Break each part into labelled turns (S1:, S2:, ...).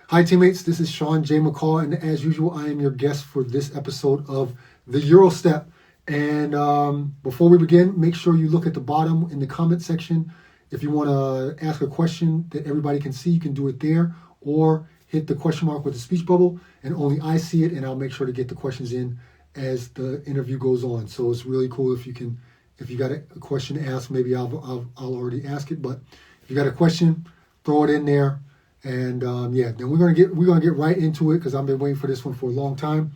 S1: Hi, teammates. This is Sean J. McCall, and as usual, I am your guest for this episode of the Eurostep. And before we begin, make sure you look at the bottom in the comment section. If you want to ask a question that everybody can see, you can do it there, or hit the question mark with the speech bubble, and only I see it, and I'll make sure to get the questions in as the interview goes on. So it's really cool if you got a question to ask, maybe I'll already ask it, but if you got a question, throw it in there. And then we're gonna get right into it because I've been waiting for this one for a long time.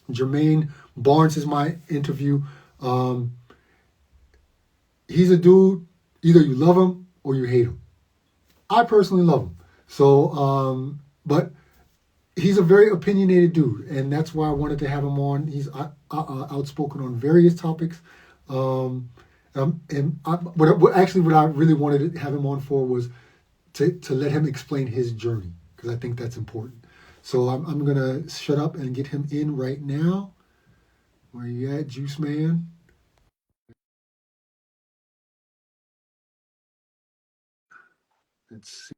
S1: Jermaine Barnes is my interview. He's a dude, either you love him or you hate him. I personally love him. So, but he's a very opinionated dude, and that's why I wanted to have him on. He's outspoken on various topics. What I really wanted to have him on for was to let him explain his journey, because I think that's important. So I'm going to shut up and get him in right now. Where you at, Juice Man? Let's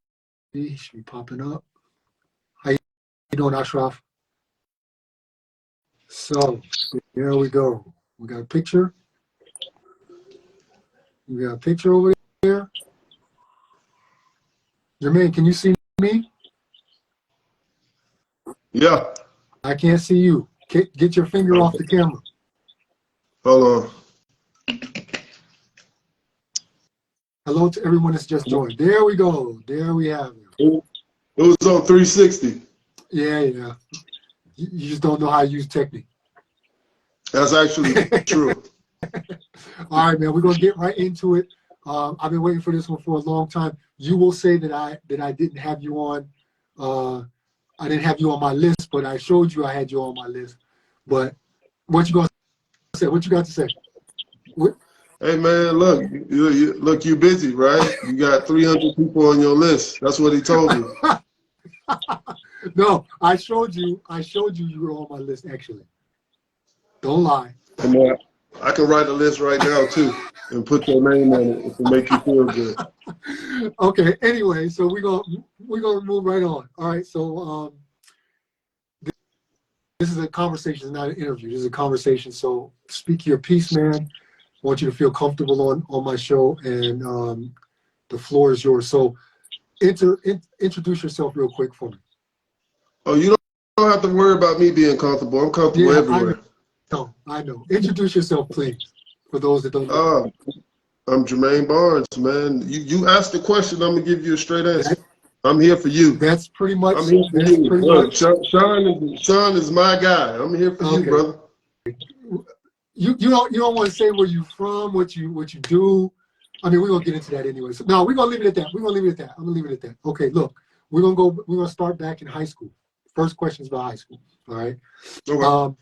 S1: see. He should be popping up. How you doing, Ashraf? So, there we go. We got a picture. We got a picture over there. Jermaine, can you see me?
S2: Yeah.
S1: I can't see you. Get your finger off the camera.
S2: Hold on.
S1: Hello to everyone that's just joined. There we go. There we have it.
S2: It was on 360.
S1: Yeah. You just don't know how to use technique.
S2: That's actually true.
S1: All right, man. We're gonna get right into it. I've been waiting for this one for a long time. You will say that I didn't have you on. I didn't have you on my list, but I showed you I had you on my list. But what you gonna say? What you got to say?
S2: Hey man, look, you busy, right? You got 300 people on your list. That's what he told me.
S1: No, I showed you you were on my list actually. Don't lie.
S2: Come on. I can write a list right now too and put your name on it if it make you feel good.
S1: Okay. Anyway, so we're gonna move right on. All right. So this is a conversation, not an interview. This is a conversation. So speak your piece, man. I want you to feel comfortable on my show, and the floor is yours. So introduce yourself real quick for me.
S2: Oh, you don't have to worry about me being comfortable. I'm comfortable everywhere.
S1: I know. Introduce yourself, please, for those that don't know.
S2: I'm Jermaine Barnes, man. You asked the question, I'm gonna give you a straight answer. I'm here for you.
S1: That's pretty much.
S2: I'm here for you. Sean is my guy. I'm here for you, brother.
S1: You don't want to say where you from, what you do. I mean, we're gonna get into that anyway. So no, we're gonna leave it at that. I'm gonna leave it at that. Okay, look, we're gonna start back in high school. First question is about high school. All right. Okay.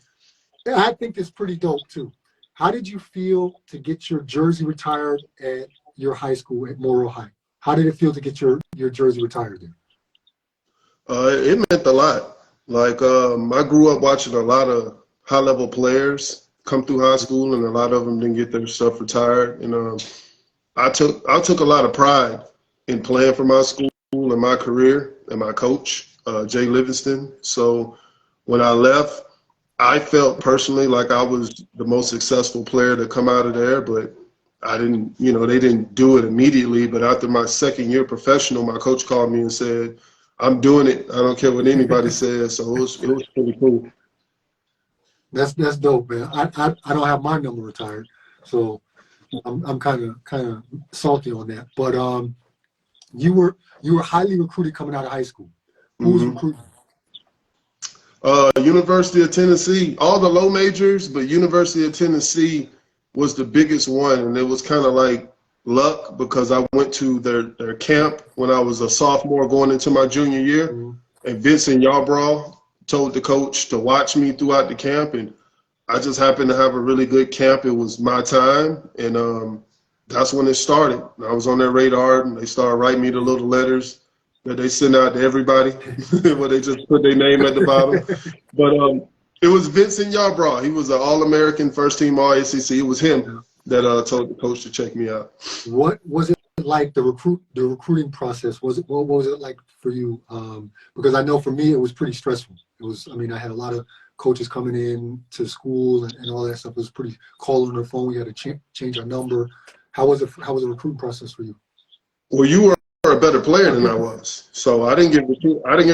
S1: I think it's pretty dope too. How did you feel to get your jersey retired at your high school at Morrow High? How did it feel to get your jersey retired there?
S2: It meant a lot. Like I grew up watching a lot of high-level players come through high school, and a lot of them didn't get their stuff retired. And I took a lot of pride in playing for my school and my career and my coach, Jay Livingston. So when I left, I felt personally like I was the most successful player to come out of there, but I didn't, they didn't do it immediately. But after my second year professional, my coach called me and said, I'm doing it. I don't care what anybody says. So it was pretty cool.
S1: That's dope, man. I don't have my number retired, so I'm kind of salty on that. But you were highly recruited coming out of high school. Who was recruiting?
S2: University of Tennessee, all the low majors, but University of Tennessee was the biggest one, and it was kind of like luck because I went to their camp when I was a sophomore going into my junior year, and Vincent Yarbrough told the coach to watch me throughout the camp, and I just happened to have a really good camp. It was my time, and that's when it started. I was on their radar, and they started writing me the little letters that they send out to everybody, where they just put their name at the bottom. But it was Vincent Yarbrough. He was an All-American, first-team All-ACC. It was him that told the coach to check me out.
S1: What was it like the recruiting process? What was it like for you? Because I know for me it was pretty stressful. It was, I mean, I had a lot of coaches coming in to school and all that stuff. It was pretty, calling on their phone. We had to change our number. How was the recruiting process for you?
S2: Well, you were a better player than I was, so I didn't get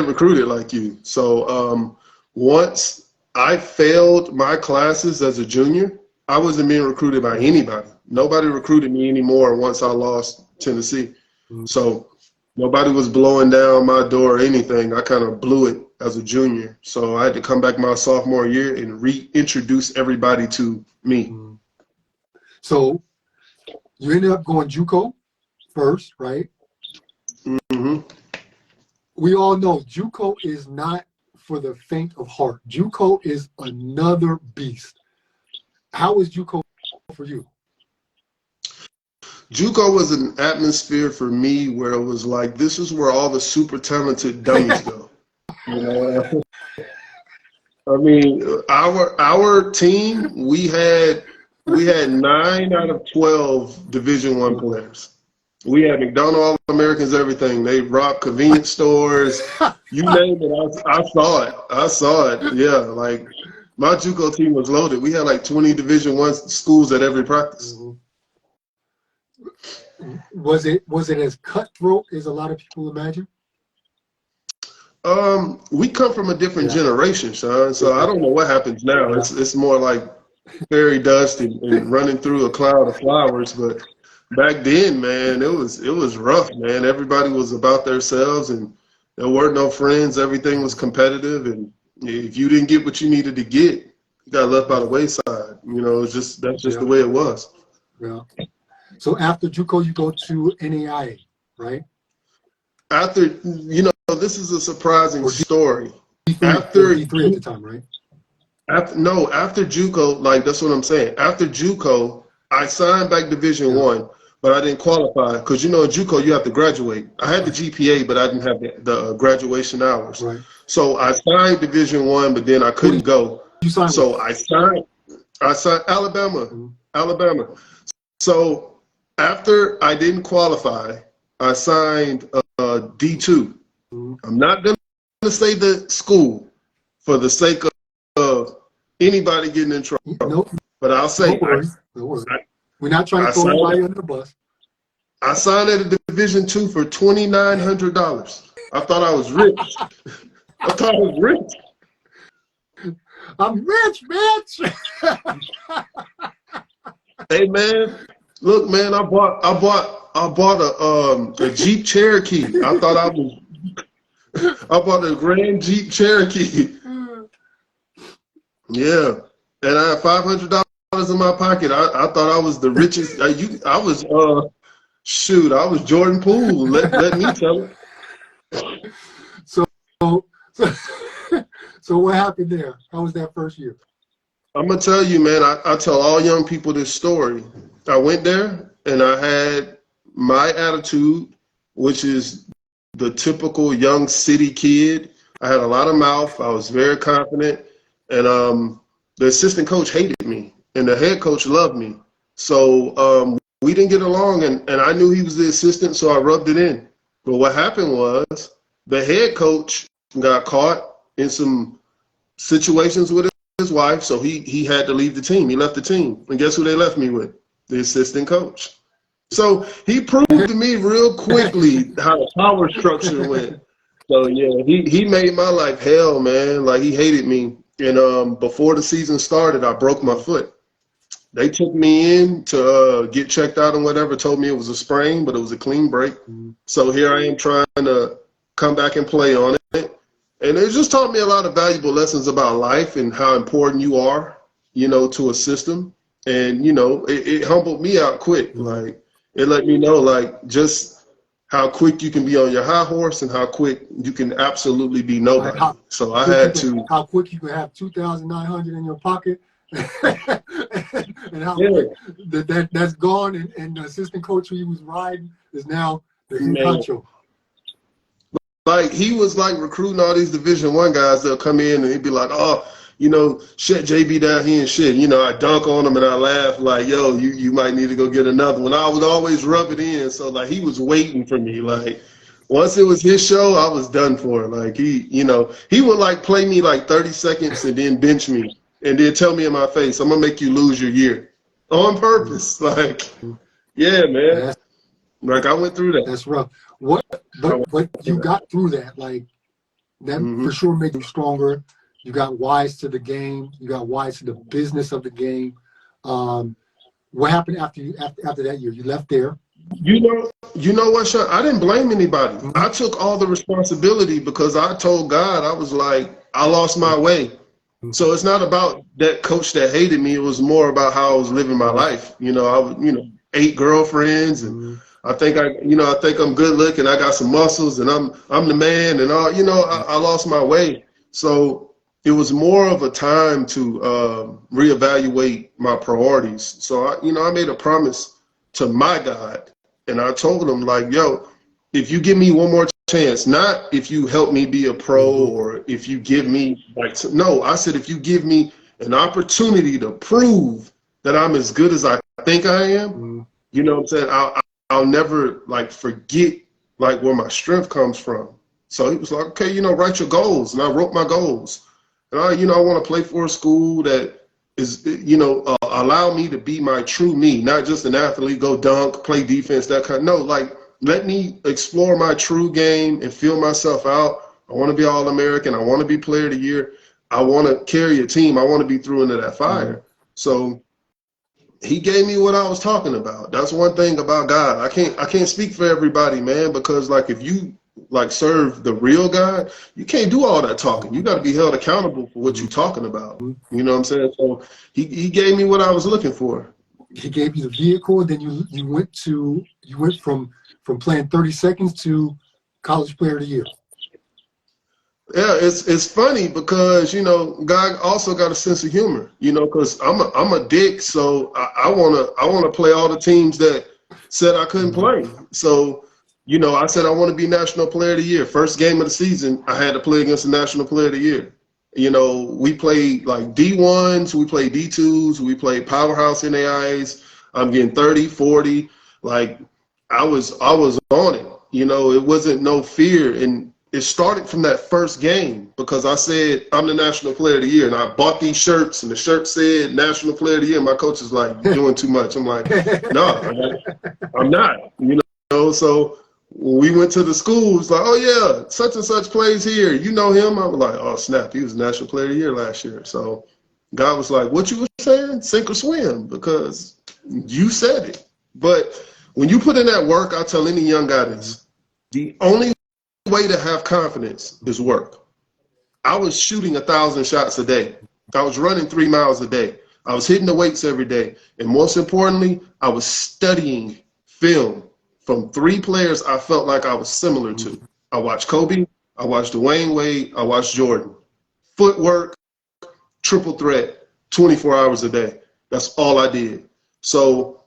S2: recruited like you. So once I failed my classes as a junior, I wasn't being recruited by anybody. Nobody recruited me anymore once I lost Tennessee. So nobody was blowing down my door or anything. I kind of blew it as a junior. So I had to come back my sophomore year and reintroduce everybody to me.
S1: So you ended up going JUCO first, right?
S2: Mm-hmm.
S1: We all know JUCO is not for the faint of heart. JUCO is another beast. How was JUCO for you?
S2: JUCO was an atmosphere for me where it was like, this is where all the super talented dummies go. You know, I mean, our team, we had 9 out of 12 Division I players. We had McDonald's All-Americans, everything. They robbed convenience stores. You name it, I saw it. I saw it. Yeah, like my JUCO team was loaded. We had like 20 Division I schools at every practice.
S1: Was it as cutthroat as a lot of people imagine?
S2: We come from a different generation, Sean. So I don't know what happens now. It's more like fairy dust and running through a cloud of flowers. But back then, man, it was rough, man. Everybody was about themselves, and there were no friends. Everything was competitive, and if you didn't get what you needed to get, you got left by the wayside. You know, that's just the way it was.
S1: Yeah. So after JUCO, you go to NAIA, right?
S2: After, you know, this is a surprising story.
S1: After D3 at the time, right?
S2: After JUCO, like that's what I'm saying. After JUCO, I signed back Division I, but I didn't qualify because, you know, in JUCO you have to graduate. I had the GPA, but I didn't have the graduation hours. Right. So I signed Division I, but then I couldn't go.
S1: You signed?
S2: So I signed Alabama. Alabama. So after I didn't qualify, I signed D2. I'm not going to say the school for the sake of anybody getting in trouble.
S1: Nope.
S2: But I'll say,
S1: no worries. We're not trying to throw anybody under the bus.
S2: I signed at a Division II for $2,900. I thought I was rich. I thought I was rich.
S1: I'm rich, bitch.
S2: Hey man, look, man, I bought a Jeep Cherokee. I bought a Grand Jeep Cherokee. Yeah, and I had $500 in my pocket. I thought I was the richest. I was Jordan Poole. Let me tell it.
S1: So what happened there? How was that first year?
S2: I'm gonna tell you, man. I tell all young people this story. I went there and I had my attitude, which is the typical young city kid. I had a lot of mouth. I was very confident, and the assistant coach hated me, and the head coach loved me. So we didn't get along, and I knew he was the assistant, so I rubbed it in. But what happened was the head coach got caught in some situations with his wife, so he had to leave the team. He left the team, and guess who they left me with? The assistant coach. So he proved to me real quickly how the power structure went. So yeah, he made my life hell, man. Like, he hated me. And before the season started, I broke my foot. They took me in to get checked out and whatever, told me it was a sprain, but it was a clean break. So here I am trying to come back and play on it. And it just taught me a lot of valuable lessons about life and how important you are, you know, to a system. And, you know, it humbled me out quick. Like, it let me know, like, just how quick you can be on your high horse and how quick you can absolutely be nobody. So I had to.
S1: How quick you can have $2,900 in your pocket. And how quick that's gone, and the assistant coach who he was riding is now the head honcho.
S2: Like, he was like recruiting all these Division I guys. They'll come in and he'd be like, "Oh, shut JB down here and shit. I dunk on him and I laugh like, yo, you might need to go get another one. I would always rub it in. So like he was waiting for me. Like once it was his show, I was done for. Like he would like play me like 30 seconds and then bench me and then tell me in my face, I'm gonna make you lose your year on purpose. Like, yeah, man. Like I went through that.
S1: That's rough. But you got through that. Like that for sure made you stronger. You got wise to the game. You got wise to the business of the game. What happened after that year? You left there.
S2: You know what, Sean? I didn't blame anybody. I took all the responsibility because I told God, I was like, I lost my way. So it's not about that coach that hated me. It was more about how I was living my life. I was, 8 girlfriends, and I think I'm good looking. I got some muscles, and I'm the man, and all. I lost my way. So it was more of a time to reevaluate my priorities. So I made a promise to my God, and I told him like, yo, if you give me one more chance, not if you help me be a pro or if you give me no, I said if you give me an opportunity to prove that I'm as good as I think I am, you know what I'm saying? I'll never like forget like where my strength comes from. So he was like, okay, write your goals, and I wrote my goals. And I want to play for a school that is, allow me to be my true me, not just an athlete, go dunk, play defense, that kind. No, like let me explore my true game and feel myself out. I want to be All-American. I want to be Player of the Year. I want to carry a team. I want to be through into that fire. So he gave me what I was talking about. That's one thing about God. I can't speak for everybody, man, because like if you like serve the real God, you can't do all that talking. You got to be held accountable for what you're talking about. You know what I'm saying? So he gave me what I was looking for.
S1: He gave you the vehicle, and then you went from playing 30 seconds to College Player of the Year.
S2: Yeah, it's funny because God also got a sense of humor. Because I'm a dick, so I wanna play all the teams that said I couldn't play. So I said I want to be National Player of the Year. First game of the season, I had to play against the National Player of the Year. We played like D1s, we played D2s, we played powerhouse NAIAs. I'm getting 30, 40. Like I was on it. It wasn't no fear. And it started from that first game because I said I'm the National Player of the Year, and I bought these shirts, and the shirt said National Player of the Year. My coach is like, you're doing too much. I'm like, no, I'm not. So we went to the schools like, oh yeah, such and such plays here. You know him? I was like, oh snap, he was National Player of the Year last year. So God was like, what you were saying? Sink or swim, because you said it. But when you put in that work, I tell any young guy this, the only way to have confidence is work. I was shooting 1,000 shots a day. I was running 3 miles a day. I was hitting the weights every day. And most importantly, I was studying film from 3 players I felt like I was similar to. I watched Kobe, I watched Dwayne Wade, I watched Jordan. Footwork, triple threat, 24 hours a day. That's all I did. So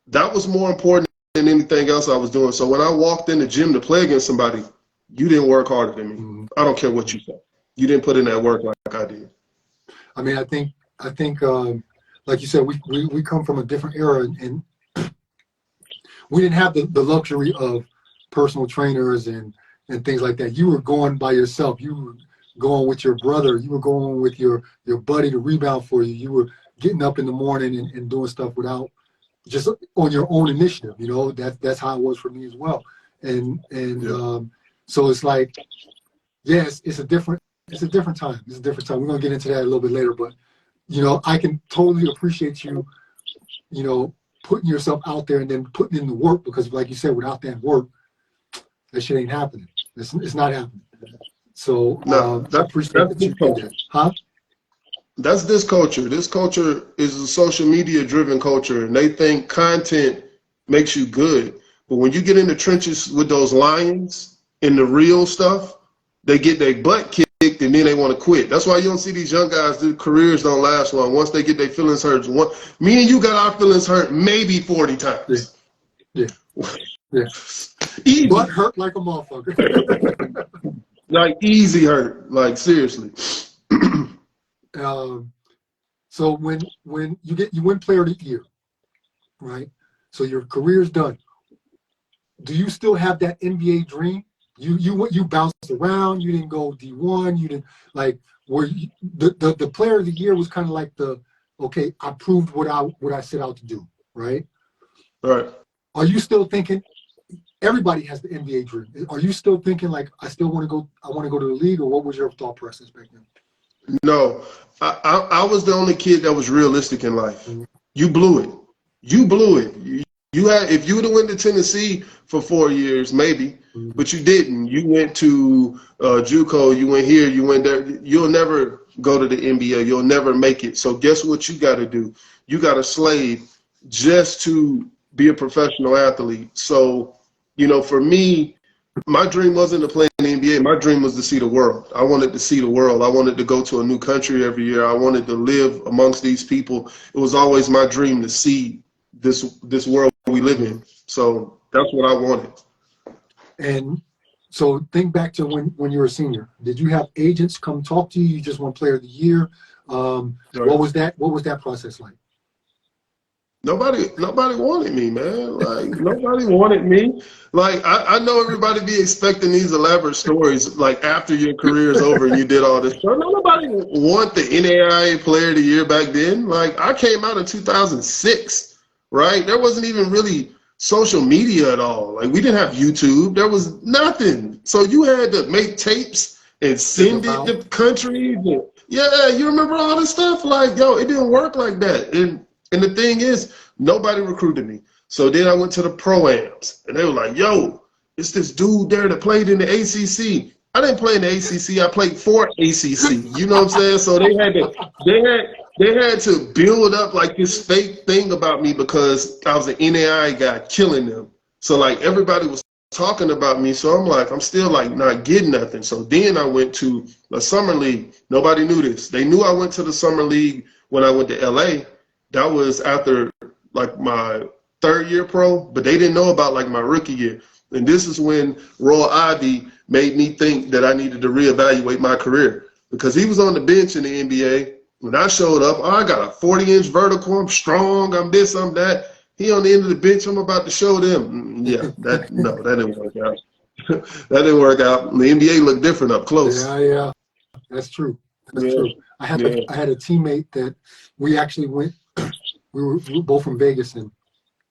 S2: that was more important than anything else I was doing. So when I walked in the gym to play against somebody, you didn't work harder than me. I don't care what you say. You didn't put in that work like I did.
S1: I mean, I think, like you said, we come from a different era, and we didn't have the luxury of personal trainers and things like that. You were going by yourself. You were going with your brother. You were going with your buddy to rebound for you. You were getting up in the morning and doing stuff without just on your own initiative. That's how it was for me as well. So it's like, yes, it's a different time. It's a different time. We're gonna get into that a little bit later, but I can totally appreciate you, putting yourself out there and then putting in the work, because like you said, without that work, that shit ain't happening. It's not happening. So I appreciate that you did that. Huh?
S2: That's this culture. This culture is a social media driven culture, and they think content makes you good. But when you get in the trenches with those lions and the real stuff, they get their butt kicked and then they want to quit. That's why you don't see these young guys, their careers don't last long. Once they get their feelings hurt, me and you got our feelings hurt maybe 40 times.
S1: Yeah.
S2: Easy.
S1: Butt hurt like a motherfucker.
S2: Like easy hurt. Like seriously.
S1: So when you win Player of the Year, right? So your career's done. Do you still have that NBA dream? You bounced around. You didn't go D1. You didn't like where the Player of the Year was kind of like okay, I proved what I set out to do, right?
S2: Right.
S1: Are you still thinking? Everybody has the NBA dream. Are you still thinking like I want to go to the league, or what was your thought process back then?
S2: No, I was the only kid that was realistic in life.
S1: Mm-hmm.
S2: You blew it. You blew it. You had, if you would have went to Tennessee for 4 years, maybe,
S1: Mm-hmm.
S2: but you didn't. You went to JUCO. You went here. You went there. You'll never go to the NBA. You'll never make it. So guess what you got to do? You got to slave just to be a professional athlete. So, you know, for me, my dream wasn't to play in the NBA. My dream was to see the world. I wanted to see the world. I wanted to go to a new country every year. I wanted to live amongst these people. It was always my dream to see this world we live in. So that's what I wanted. And
S1: so think back to when you were a senior. Did you have agents come talk to you? You just won Player of the Year. What was that process like?
S2: Nobody wanted me, man. Like, nobody wanted me. Like, I know everybody be expecting these elaborate stories, like, after your career is over and you did all this. So nobody want the NAIA Player of the Year back then. Like, I came out in 2006, right? There wasn't even really social media at all. Like, we didn't have YouTube. There was nothing. So you had to make tapes and send it to countries. And, yeah, you remember all this stuff? Like, yo, it didn't work like that. And the thing is, nobody recruited me. So then I went to the pro-ams, and they were like, yo, it's this dude there that played in the ACC. I didn't play in the ACC. I played for ACC. You know what I'm saying? So they had to build up like this fake thing about me because I was an NAI guy killing them. So like everybody was talking about me. So I'm like, I'm still like not getting nothing. So then I went to the summer league. Nobody knew this. They knew I went to the summer league when I went to LA. That was after like my 3rd year pro, but they didn't know about like my rookie year. And this is when Roy Ivey made me think that I needed to reevaluate my career because he was on the bench in the NBA. When I showed up, oh, I got a 40-inch vertical. I'm strong. I'm this, I'm that. He on the end of the bench. I'm about to show them. Yeah, that didn't work out. That didn't work out. The NBA looked different up close.
S1: Yeah, that's true. That's true. I had a teammate that we actually went. We were both from Vegas, and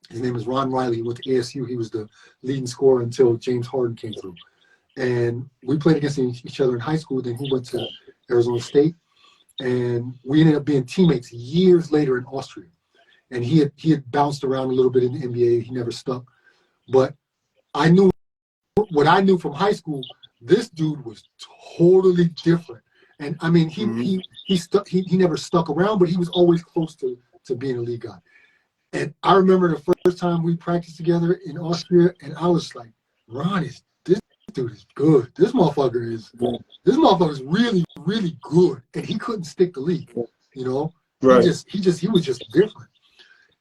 S1: his name is Ron Riley. He went to ASU. He was the leading scorer until James Harden came through. And we played against each other in high school. Then he went to Arizona State, and we ended up being teammates years later in Austria. And he had bounced around a little bit in the NBA. He never stuck. But I knew what I knew from high school. This dude was totally different. And I mean, he never stuck around, but he was always close to being a league guy. And I remember the first time we practiced together in Austria, and I was like, Ron, this dude is good. This motherfucker is really, really good. And he couldn't stick the league, you know? Right. He was just different.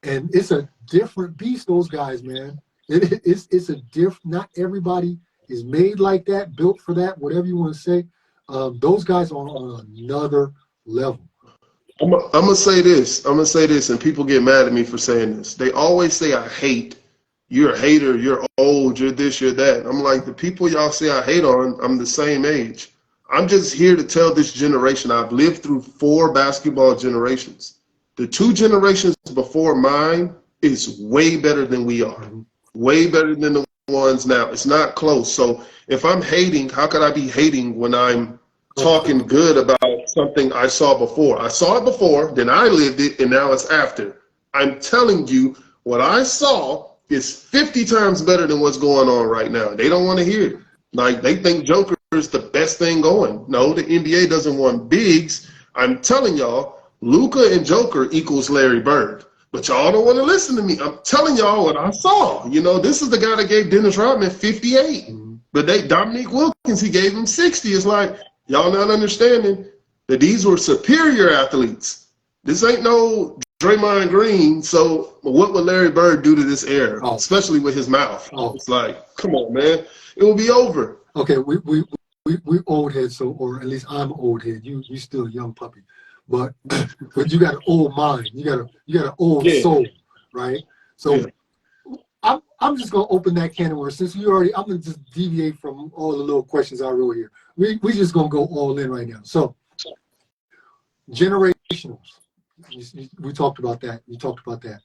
S1: And it's a different beast, those guys, man. It's a different, not everybody is made like that, built for that, whatever you want to say. Those guys are on another level.
S2: I'm gonna say this, and people get mad at me for saying this. They always say I hate. You're a hater, you're old, you're this, you're that. I'm like, the people y'all say I hate on, I'm the same age. I'm just here to tell this generation, I've lived through 4 basketball generations. The 2 generations before mine is way better than we are. Way better than the ones now. It's not close. So if I'm hating, how could I be hating when I'm talking good about something I saw before? I saw it before, then I lived it, and now it's after. I'm telling you, what I saw is 50 times better than what's going on right now. They don't want to hear it. Like, they think Joker is the best thing going. No, the NBA doesn't want bigs. I'm telling y'all, Luka and Joker equals Larry Bird. But y'all don't want to listen to me. I'm telling y'all what I saw. You know, this is the guy that gave Dennis Rodman 58. But Dominique Wilkins, he gave him 60. It's like, y'all not understanding that these were superior athletes. This ain't no Draymond Green. So what would Larry Bird do to this era, especially with his mouth? It's like, come on, man. It will be over.
S1: Okay, we old heads, so, or at least I'm old head. You still a young puppy. but you got an old mind. You got an old
S2: Yeah,
S1: soul, right?
S2: yeah.
S1: So I'm just gonna open that can of worms. Since you already, I'm gonna just deviate from all the little questions I wrote here. We just gonna go all in right now. So generationals. We talked about that. You talked about that.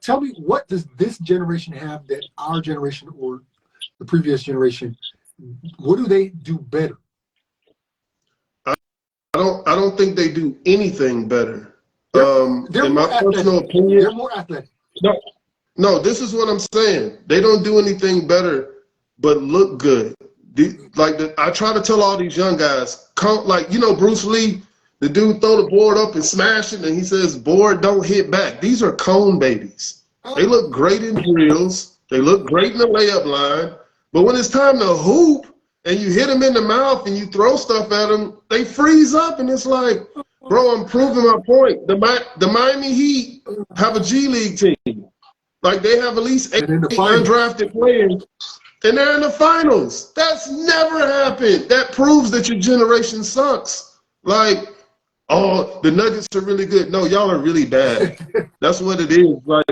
S1: Tell me, what does this generation have that our generation or the previous generation, what do they do better?
S2: I don't think they do anything better.
S1: They're
S2: In my
S1: more athletic.
S2: personal opinion,
S1: They're more athletic.
S2: no, no, this is what I'm saying. They don't do anything better but look good. I try to tell all these young guys, like, you know, Bruce Lee, the dude throw the board up and smash it, and he says, board don't hit back. These are cone babies. They look great in drills. They look great in the layup line. But when it's time to hoop and you hit them in the mouth and you throw stuff at them, they freeze up, and it's like, bro, I'm proving my point. The Miami Heat have a G League team. Like, they have at least eight undrafted players, and they're in the finals. That's never happened. That proves that your generation sucks. Like, oh, the Nuggets are really good. No, y'all are really bad. That's what it is. Like,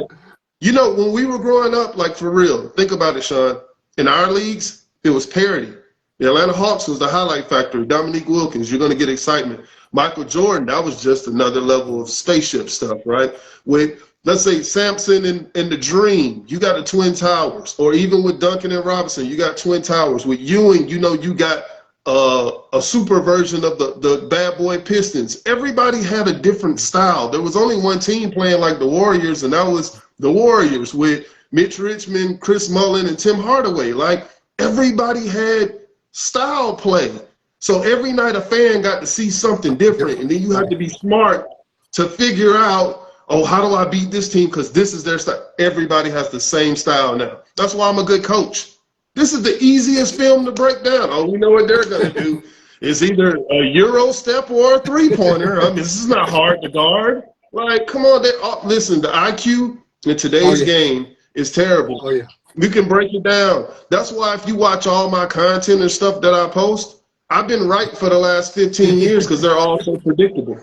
S2: you know, when we were growing up, like, for real, think about it, Sean. In our leagues, it was parity. The Atlanta Hawks was the highlight factor. Dominique Wilkins, you're going to get excitement. Michael Jordan, that was just another level of spaceship stuff, right? With, let's say, Samson and the Dream, you got the Twin Towers. Or even with Duncan and Robinson, you got Twin Towers. With Ewing, you know, you got a super version of the Bad Boy Pistons. Everybody had a different style. There was only one team playing like the Warriors, and that was the Warriors with Mitch Richmond, Chris Mullin, and Tim Hardaway. Like, everybody had style play. So every night a fan got to see something different, and then you have to be smart to figure out, oh, how do I beat this team? Because this is their style. Everybody has the same style now. That's why I'm a good coach. This is the easiest film to break down. Oh, we know what they're going to do. It's either a Eurostep or a three-pointer. I mean, this is not hard to guard. Like, come on. Listen, the IQ in today's game is terrible.
S1: Oh, yeah.
S2: We can break it down. That's why if you watch all my content and stuff that I post, I've been right for the last 15 years because they're all so predictable.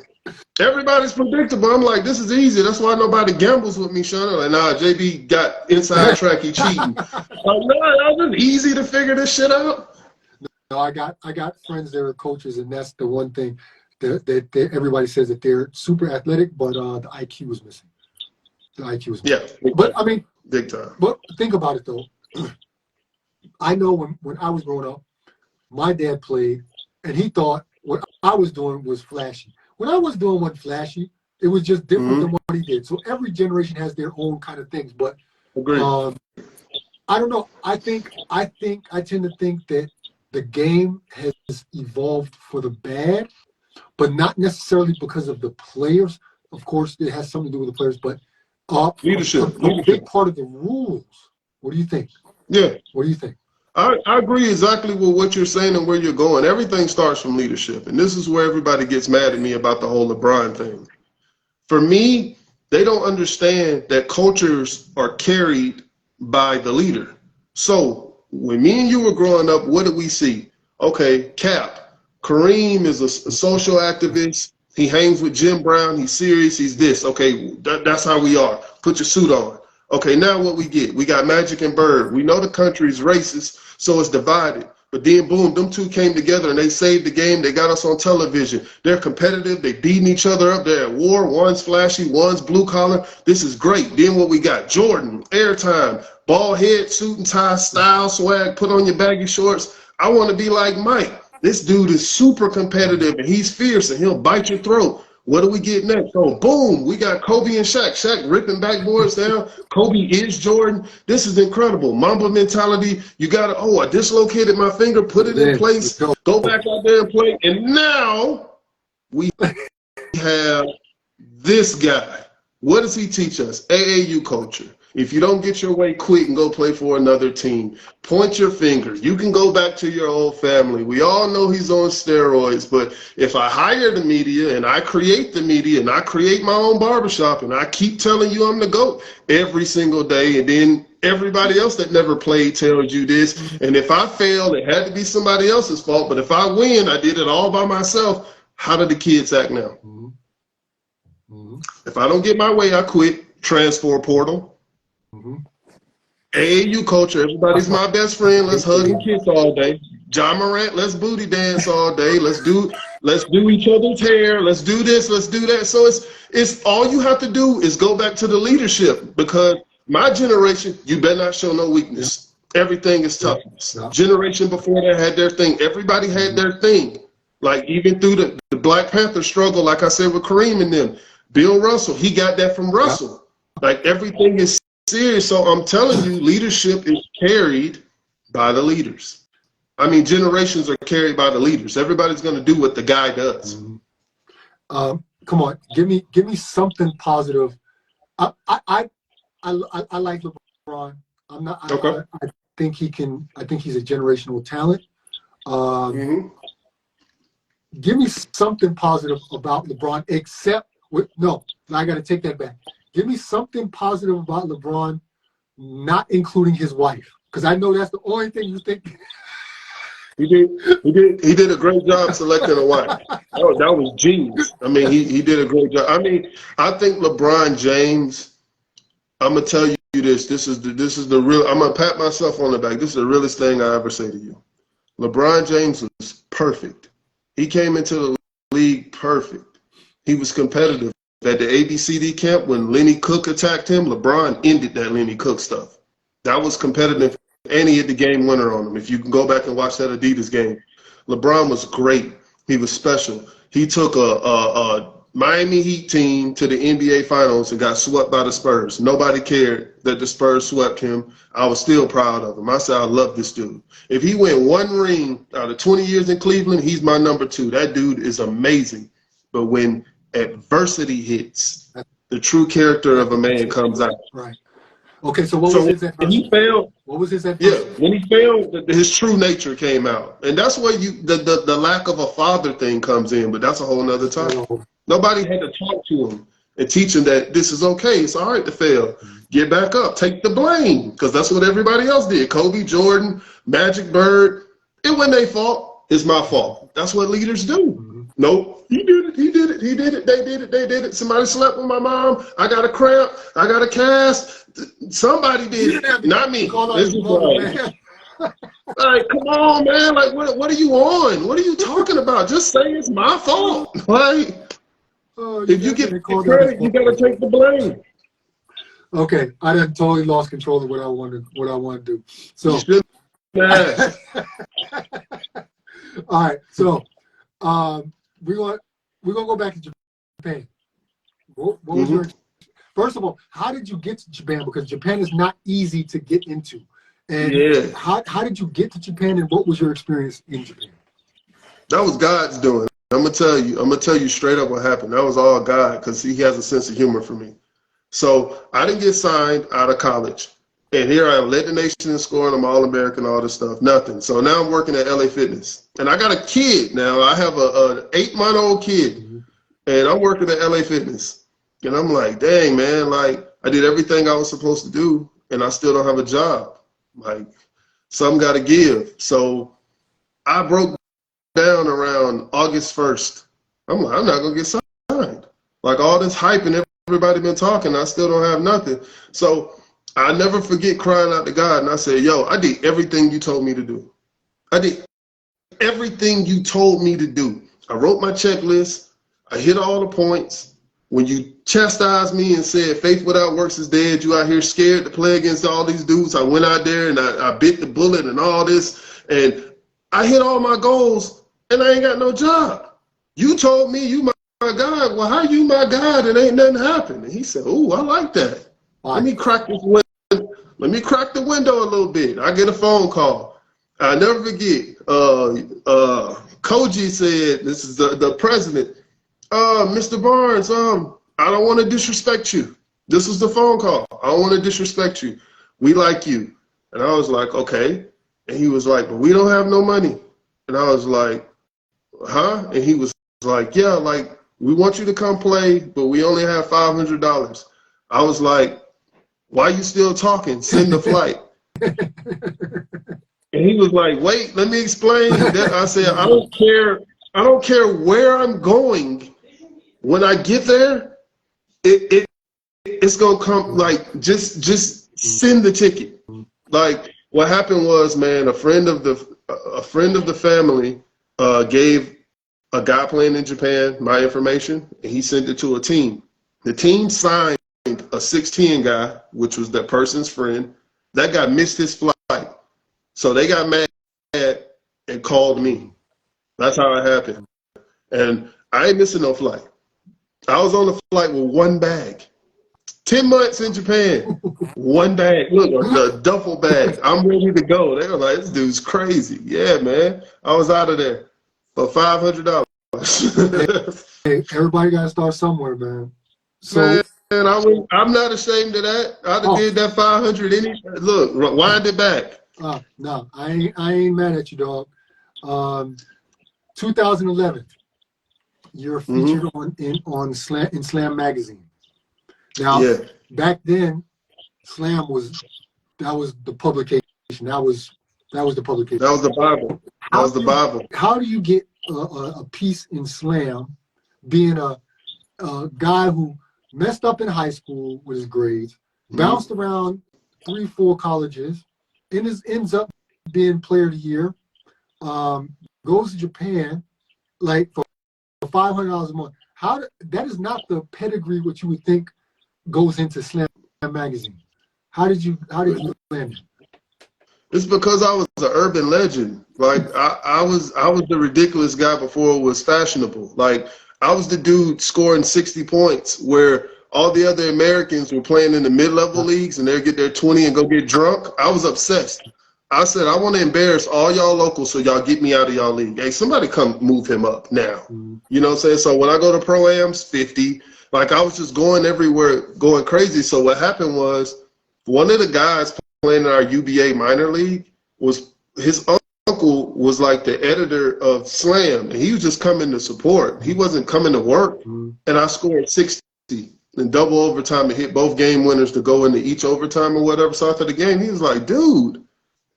S2: Everybody's predictable. I'm like, this is easy. That's why nobody gambles with me, Sean. Like, nah, JB got inside track. He cheating. Like, no, it's just easy to figure this shit out.
S1: No, I got friends that are coaches, and that's the one thing that everybody says that they're super athletic, but the IQ was missing. The IQ was missing.
S2: Yeah.
S1: But I mean,
S2: big time.
S1: But think about it though. I know when I was growing up, my dad played, and he thought what I was doing was flashy. What I was doing wasn't flashy. It was just different than what he did. So every generation has their own kind of things. But I don't know. I tend to think that the game has evolved for the bad, but not necessarily because of the players. Of course, it has something to do with the players, but
S2: leadership.
S1: A big part of the rules. What do you think?
S2: Yeah.
S1: What do you think?
S2: I agree exactly with what you're saying and where you're going. Everything starts from leadership. And this is where everybody gets mad at me about the whole LeBron thing. For me, they don't understand that cultures are carried by the leader. So when me and you were growing up, what did we see? Okay, Cap. Kareem is a social activist. He hangs with Jim Brown. He's serious. He's this. Okay, that's how we are. Put your suit on. Okay, now what we get? We got Magic and Bird. We know the country's racist, so it's divided. But then, boom, them two came together and they saved the game. They got us on television. They're competitive. They beating each other up. They're at war. One's flashy. One's blue collar. This is great. Then what we got? Jordan, airtime, ball head, suit and tie, style, swag, put on your baggy shorts. I want to be like Mike. This dude is super competitive and he's fierce and he'll bite your throat. What do we get next? So, boom, we got Kobe and Shaq. Shaq ripping backboards down. Kobe is Jordan. This is incredible. Mamba mentality. You got to, I dislocated my finger, put it in place, go back out there and play. And now we have this guy. What does he teach us? AAU culture. If you don't get your way, quit and go play for another team. Point your finger. You can go back to your old family. We all know he's on steroids, but if I hire the media and I create the media and I create my own barbershop and I keep telling you I'm the GOAT every single day, and then everybody else that never played tells you this, and if I fail, it had to be somebody else's fault, but if I win, I did it all by myself. How do the kids act now? If I don't get my way, I quit. Transfer portal. AAU culture. Everybody's my best friend. Let's hug and kiss all day. John Morant, let's booty dance all day. Let's do each other's hair. Let's do this. Let's do that. So it's all you have to do is go back to the leadership, because my generation, you better not show no weakness. Everything is toughness. Generation before that had their thing. Everybody had their thing. Like even through the Black Panther struggle, like I said with Kareem and them, Bill Russell, he got that from Russell. Like everything is serious. So I'm telling you, leadership is carried by the leaders. I mean, generations are carried by the leaders. Everybody's going to do what the guy does.
S1: Come on, give me something positive. I like LeBron. I'm not.
S2: Okay.
S1: I think he can. I think he's a generational talent. Give me something positive about LeBron, except no. I got to take that back. Give me something positive about LeBron, not including his wife, because I know that's the only thing you think.
S2: He did a great job selecting a wife. That was genius. I mean, he did a great job. I mean, I think LeBron James, I'm gonna tell you this. This is the real. I'm gonna pat myself on the back. This is the realest thing I ever say to you. LeBron James was perfect. He came into the league perfect. He was competitive. At the ABCD camp, when Lenny Cook attacked him, LeBron ended that Lenny Cook stuff. That was competitive, and he hit the game winner on him. If you can go back and watch that Adidas game, LeBron was great. He was special. He took a Miami Heat team to the NBA Finals and got swept by the Spurs. Nobody cared that the Spurs swept him. I was still proud of him. I said, I love this dude. If he win one ring out of 20 years in Cleveland, he's my number 2. That dude is amazing. But when adversity hits, the true character of a man comes out.
S1: Right. Okay, so what was his adversity?
S2: When he failed,
S1: what was his adversity?
S2: Yeah, when he failed, his true nature came out. And that's where the lack of a father thing comes in, but that's a whole nother time. Nobody had to talk to him and teach him that this is okay. It's all right to fail. Get back up. Take the blame, because that's what everybody else did. Kobe, Jordan, Magic, Bird. It wasn't their fault. It's my fault. That's what leaders do. Nope. He did it. He did it. He did it. They did it. They did it. Somebody slept with my mom. I got a cramp. I got a cast. Somebody did it. Not me. This is right. Like, come on, man. Like, what are you on? What are you talking about? Just say it's my fault. Like, if you get credit, you got to take the blame.
S1: Okay, I done totally lost control of what I want to do. So, all right. So, we're gonna go back to Japan. What was your, first of all, how did you get to Japan? Because Japan is not easy to get into. And how did you get to Japan, and what was your experience in Japan?
S2: That was God's doing. I'm gonna tell you straight up what happened. That was all God, because he has a sense of humor for me. So I didn't get signed out of college. And here I am, led the nation in scoring, I'm All-American, all this stuff, nothing. So now I'm working at LA Fitness. And I got a kid now. I have an 8-month-old kid, and I'm working at LA Fitness. And I'm like, dang, man, like, I did everything I was supposed to do, and I still don't have a job. Like, something got to give. So I broke down around August 1st. I'm like, I'm not going to get signed. Like, all this hype and everybody been talking, I still don't have nothing. So I never forget crying out to God, and I said, yo, I did everything you told me to do. I did everything you told me to do. I wrote my checklist. I hit all the points. When you chastised me and said faith without works is dead, you out here scared to play against all these dudes, I went out there and I bit the bullet and all this, and I hit all my goals, and I ain't got no job. You told me you my God. Well, how you my God and ain't nothing happened? And he said, ooh, I like that. Let me crack this window. Let me crack the window a little bit. I get a phone call. I never forget. Koji said, this is the president. Mr. Barnes, I don't want to disrespect you. This was the phone call. I don't want to disrespect you. We like you. And I was like, okay. And he was like, but we don't have no money. And I was like, huh? And he was like, yeah, like, we want you to come play, but we only have $500. I was like, why you still talking? Send the flight. And he was like, wait, let me explain. That I said, I don't care where I'm going. When I get there, it's gonna come. Like just send the ticket. Like what happened was, man, a friend of the family gave a guy playing in Japan my information, and he sent it to a team. The team signed a 6'10" guy, which was that person's friend. That guy missed his flight, so they got mad and called me. That's how it happened. And I ain't missing no flight. I was on the flight with one bag. 10 months in Japan, one bag. Look, a duffel bag. I'm ready to go. They were like, this dude's crazy. Yeah, man. I was out of there for $500.
S1: Hey, everybody got to start somewhere, man. So,
S2: man, I'm not ashamed of that. I'd have did that 500 any. Look, wind it back.
S1: No, I ain't mad at you, dog. 2011, you're featured in Slam magazine. Now, back then, Slam was the publication. That was the publication.
S2: That was the Bible. That was the Bible.
S1: How do you get a piece in Slam, being a guy who messed up in high school with his grades, bounced around 3-4 colleges, and ends up being player of the year, goes to Japan, like for $500 a month. That is not the pedigree what you would think goes into Slam magazine. How did you land it?
S2: It's because I was an urban legend. Like I was the ridiculous guy before it was fashionable. Like I was the dude scoring 60 points where all the other Americans were playing in the mid-level leagues and they'd get their 20 and go get drunk. I was obsessed. I said, I want to embarrass all y'all locals so y'all get me out of y'all league. Hey, somebody come move him up now. You know what I'm saying? So when I go to Pro-Ams, 50, like I was just going everywhere, going crazy. So what happened was one of the guys playing in our UBA minor league was his uncle was like the editor of Slam, and he was just coming to support. He wasn't coming to work. And I scored 60 in double overtime and hit both game winners to go into each overtime or whatever. So after the game, he was like, dude,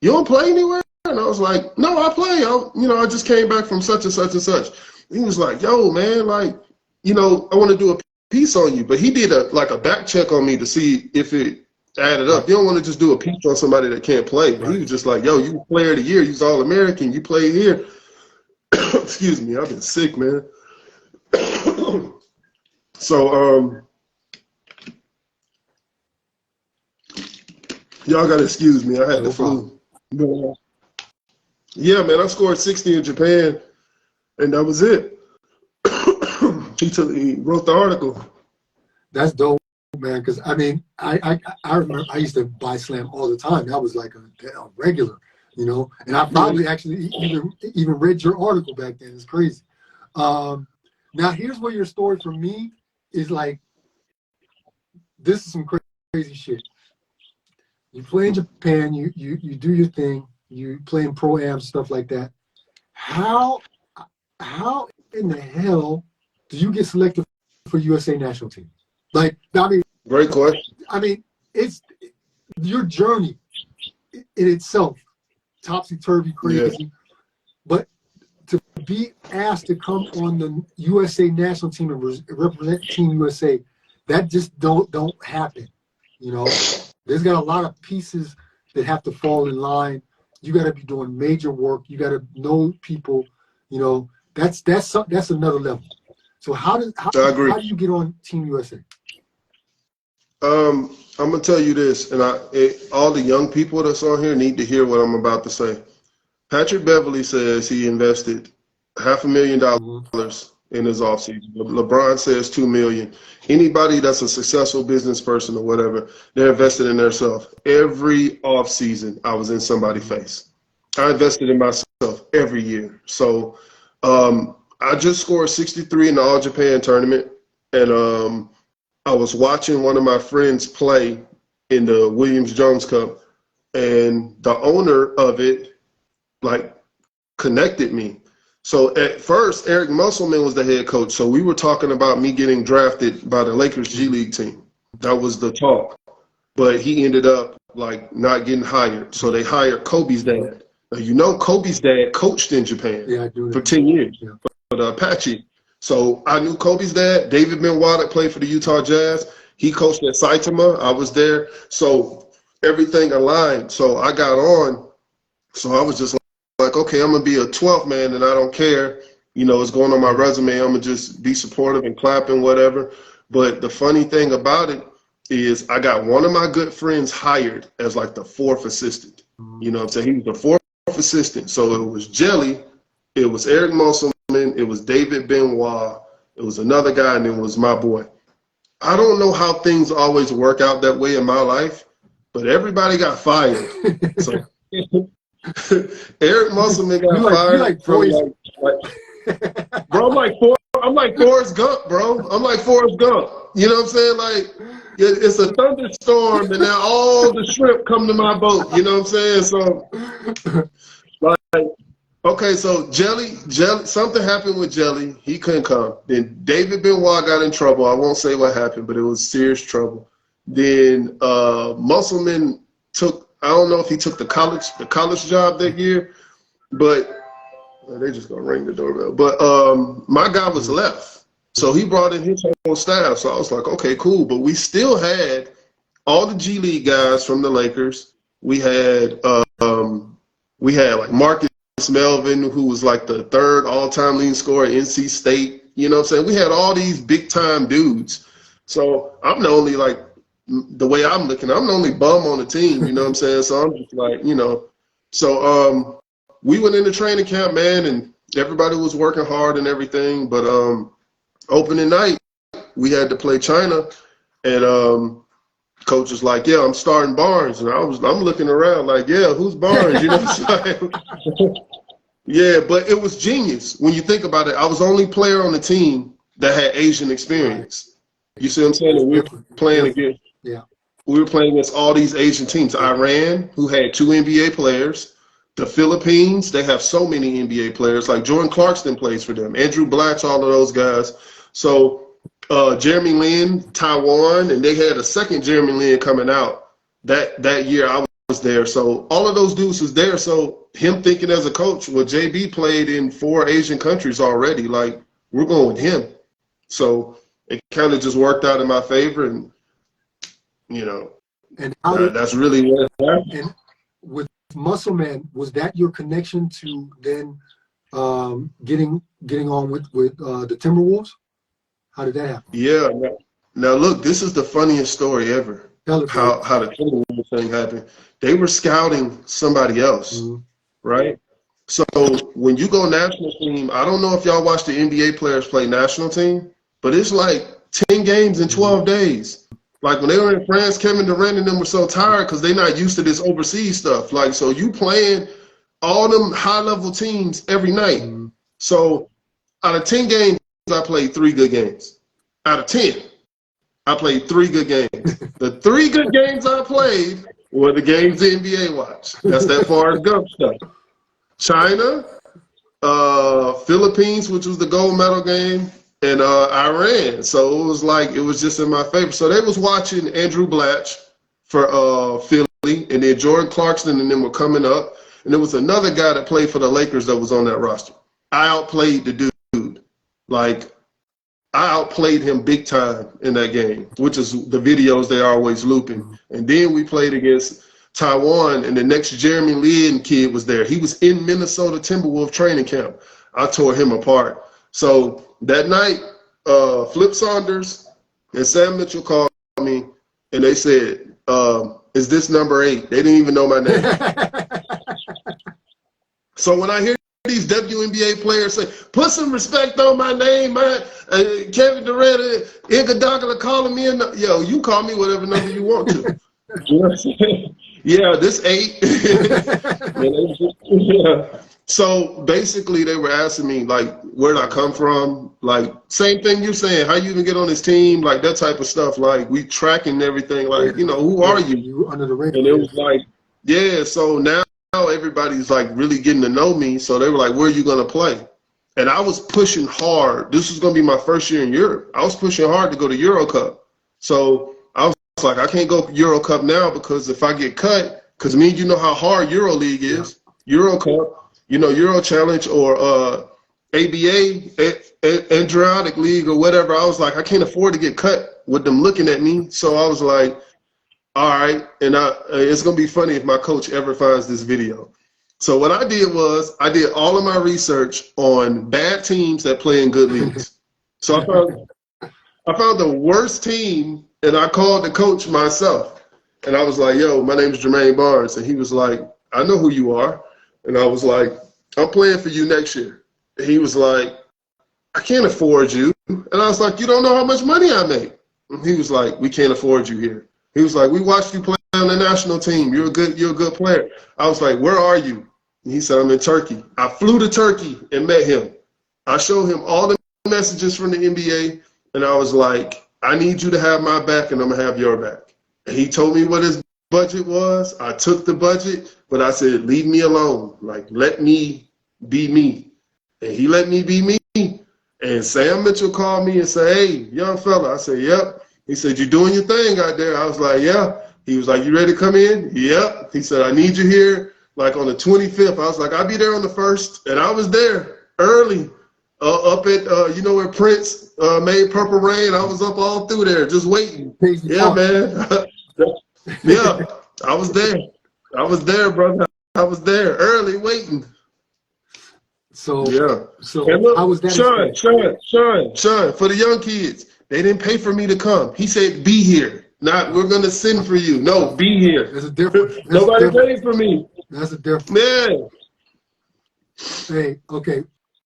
S2: you don't play anywhere? And I was like, no, I play. I just came back from such and such and such. He was like, yo, man, like, I want to do a piece on you. But he did a back check on me to see if it added up. You don't want to just do a piece on somebody that can't play. Right. He was just like, yo, you player of the year. You's All-American. You play here. Excuse me. I've been sick, man. So, y'all got to excuse me. I had the flu. Yeah, man, I scored 60 in Japan, and that was it. He wrote the article.
S1: That's dope, man, because, I mean, I remember I used to buy Slam all the time. That was like a regular, and I probably actually even read your article back then. It's crazy. Now, here's where your story for me is like, this is some crazy shit. You play in Japan, you do your thing, you play in Pro-Am, stuff like that. How in the hell do you get selected for USA national team? Like, I mean,
S2: great question.
S1: I mean, it's your journey in itself, topsy-turvy, crazy. Yeah. But to be asked to come on the USA national team and represent Team USA, that just don't happen, There's got a lot of pieces that have to fall in line. You got to be doing major work. You got to know people. That's another level. So how do you get on Team USA?
S2: I'm gonna tell you this, and all the young people that's on here need to hear what I'm about to say. Patrick Beverly says he invested $500,000 in his offseason. LeBron says $2 million. Anybody that's a successful business person or whatever, they're invested in themselves. Every offseason, I was in somebody's face. I invested in myself every year. So I just scored 63 in the All Japan tournament, and I was watching one of my friends play in the Williams-Jones Cup, and the owner of it connected me. So at first, Eric Musselman was the head coach. So we were talking about me getting drafted by the Lakers G League team. That was the talk. But he ended up not getting hired. So they hired Kobe's dad. Now, Kobe's dad coached in Japan for 10 years for the Apache. So I knew Kobe's dad, David Benoit, that played for the Utah Jazz. He coached at Saitama. I was there. So everything aligned. So I got on. So I was just like, okay, I'm going to be a 12th man and I don't care. You know, it's going on my resume. I'm going to just be supportive and clapping, whatever. But the funny thing about it is I got one of my good friends hired as like the 4th assistant. You know what I'm saying? He was the 4th assistant. So it was Jelly, it was Eric Musselman, it was David Benoit, it was another guy, and it was my boy. I don't know how things always work out that way in my life, but everybody got fired. So Eric Musselman got fired.
S1: Like
S2: from bro, I'm like Forrest Gump, bro. I'm like Forrest Gump. You know what I'm saying? Like, it's a thunderstorm, and now all the shrimp come to my boat. You know what I'm saying? So, like, okay, so Jelly, something happened with Jelly. He couldn't come. Then David Benoit got in trouble. I won't say what happened, but it was serious trouble. Then Musselman took, I don't know if he took the college job that year, but they just gonna ring the doorbell. But my guy was left, so he brought in his whole staff. So I was like, okay, cool. But we still had all the G League guys from the Lakers. We had like Marcus Melvin, who was like the 3rd all-time leading scorer at NC State. You know what I'm saying? We had all these big-time dudes. So I'm the only, like, the way I'm looking, I'm the only bum on the team. You know what I'm saying? So I'm just like, you know. So we went into training camp, man, and everybody was working hard and everything. But opening night, we had to play China, and coach was like, yeah, I'm starting Barnes. And I'm looking around like, yeah, who's Barnes? You know what I'm saying? Yeah, but it was genius. When you think about it, I was the only player on the team that had Asian experience. You see what I'm saying? And we were playing against, we were playing against all these Asian teams. Iran, who had 2 NBA players. The Philippines, they have so many NBA players. Like Jordan Clarkson plays for them. Andrew Blatch, all of those guys. So Jeremy Lin, Taiwan, and they had a second Jeremy Lin coming out that year. I was there, so all of those dudes was there. So him thinking as a coach, well, JB played in 4 Asian countries already. Like, we're going with him. So it kind of just worked out in my favor, and you know, and that's really what happened.
S1: And with Musselman, was that your connection to then getting on with the Timberwolves? How did that happen?
S2: Yeah. Now look, this is the funniest story ever. How the Timberwolves thing happened. They were scouting somebody else, right? So when you go national team, I don't know if y'all watch the NBA players play national team, but it's like 10 games in 12 days. Like when they were in France, Kevin Durant and them were so tired because they're not used to this overseas stuff. Like, so you playing all them high-level teams every night. So out of 10 games, I played 3 good games. Out of 10, I played 3 good games. The 3 good games I played were the games the NBA watched. That's that FOREST GUMP stuff. China, Philippines, which was the gold medal game, and Iran. So it was like, it was just in my favor. So they was watching Andrew Blatch for Philly, and then Jordan Clarkson and them were coming up. And there was another guy that played for the Lakers that was on that roster. I outplayed the dude. Like, I outplayed him big time in that game, which is the videos they're always looping. And then we played against Taiwan, and the next Jeremy Lin kid was there. He was in Minnesota Timberwolves training camp. I tore him apart. So that night, Flip Saunders and Sam Mitchell called me, and they said, is this number 8? They didn't even know my name. So when I hear these WNBA players say, put some respect on my name, man. Kevin Durant and Iguodala calling me, yo, you call me whatever number you want to. You know what I'm saying? Yeah, this 8. Yeah. So basically they were asking me, like, where'd I come from? Like, same thing you're saying, how you even get on this team? Like, that type of stuff. Like, we tracking everything. Like, you know, who are you?
S1: You under the radar.
S2: And it was like, yeah, so now everybody's like really getting to know me. So they were like, where are you going to play? And I was pushing hard. This was going to be my first year in Europe. I was pushing hard to go to Euro Cup. So I was like, I can't go Euro Cup now because if I get cut, because me, you know how hard Euro League is, Euro Cup, you know, Euro Challenge or ABA, Adriatic League or whatever. I was like, I can't afford to get cut with them looking at me. So I was like, all right. And it's going to be funny if my coach ever finds this video. So what I did was I did all of my research on bad teams that play in good leagues. So I found the worst team, and I called the coach myself. And I was like, yo, my name is Jermaine Barnes. And he was like, I know who you are. And I was like, I'm playing for you next year. And he was like, I can't afford you. And I was like, you don't know how much money I make. And he was like, we can't afford you here. He was like, we watched you play on the national team. You're a good player. I was like, where are you? And he said, I'm in Turkey. I flew to Turkey and met him. I showed him all the messages from the NBA, and I was like, I need you to have my back, and I'm going to have your back. And he told me what his budget was. I took the budget, but I said, leave me alone. Like, let me be me. And he let me be me. And Sam Mitchell called me and said, hey, young fella. I said, yep. He said, you doing your thing out there? I was like, yeah. He was like, you ready to come in? Yep. He said, I need you here like on the 25th. I was like, I'll be there on the 1st. And I was there early up at, you know, where Prince made Purple Rain. I was up all through there just waiting. Yeah, man. Yeah, I was there. I was there, brother. I was there early waiting.
S1: So,
S2: yeah.
S1: So
S2: look,
S1: how was that?
S2: Sean, for the young kids, they didn't pay for me to come. He said, be here. Not, we're going to send for you. No, be here.
S1: There's a difference.
S2: Nobody paid for me.
S1: That's a difference.
S2: Man.
S1: Hey, okay.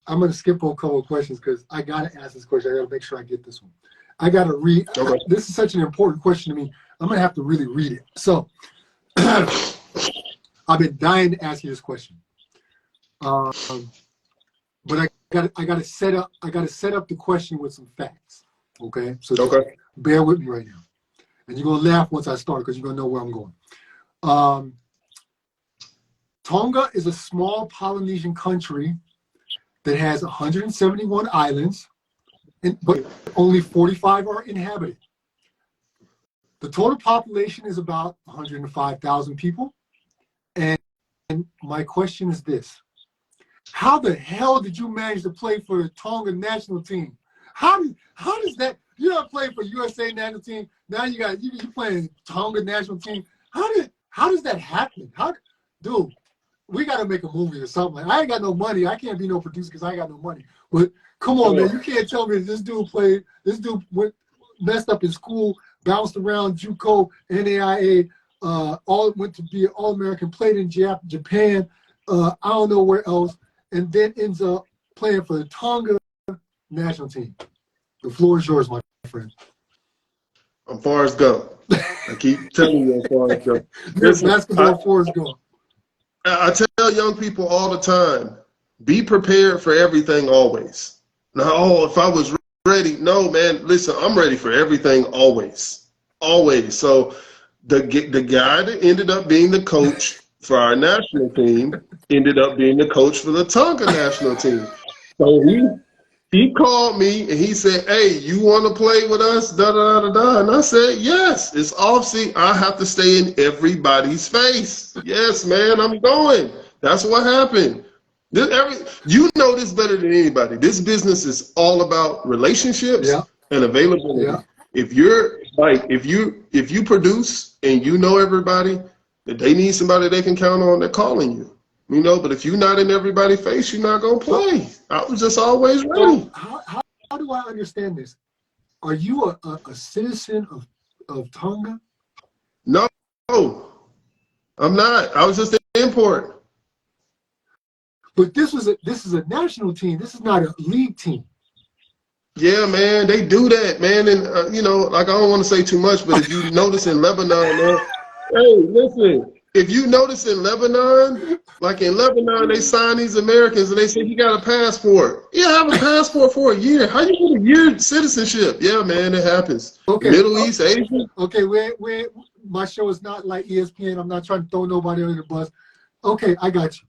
S1: I'm going to skip over a couple of questions because I got to ask this question. I got to make sure I get this one. I got to read. Okay. This is such an important question to me. I'm going to have to really read it. So I've been dying to ask you this question. But I got to set up the question with some facts. Okay? So just bear with me right now. And you're going to laugh once I start because you're going to know where I'm going. Tonga is a small Polynesian country that has 171 islands, but only 45 are inhabited. The total population is about 105,000 people. And my question is this. How the hell did you manage to play for the Tonga national team? How does that, you're not playing for USA national team, now you playing Tonga national team. How does that happen? Dude, we got to make a movie or something. I ain't got no money. I can't be no producer because I ain't got no money. But come on, man, you can't tell me this dude went messed up in school, bounced around JUCO, NAIA, went to be an All-American, played in Japan, I don't know where else, and then ends up playing for the Tonga national team. The floor is yours, my friend.
S2: I'm Forrest Gump. I keep telling you I'm Forrest Gump.
S1: Listen, basketball, Forrest Gump.
S2: I tell young people all the time, be prepared for everything always. Now, if I was ready, no, man, listen, I'm ready for everything always. Always. So the guy that ended up being the coach for our national team ended up being the coach for the Tonga national team. So he called me and he said, hey, you want to play with us? Da, da, da, da. And I said, yes, it's off-season. I have to stay in everybody's face. Yes, man, I'm going. That's what happened. You know this better than anybody. This business is all about relationships and availability. Yeah. If you produce and you know everybody, that they need somebody they can count on, they're calling you. You know, but if you're not in everybody's face, you're not going to play. I was just always ready.
S1: How do I understand this? Are you a citizen of Tonga?
S2: No, I'm not. I was just an import.
S1: But this is a national team. This is not a league team.
S2: Yeah, man, they do that, man. And, you know, like I don't want to say too much, but if you notice in Lebanon, man, hey, listen. If you notice in Lebanon, like in Lebanon, they sign these Americans and they say, you got a passport. Yeah, I have a passport for a year. How you get a year citizenship? Yeah, man, it happens. Okay. Middle East, Asia.
S1: Okay, my show is not like ESPN. I'm not trying to throw nobody under the bus. Okay, I got you.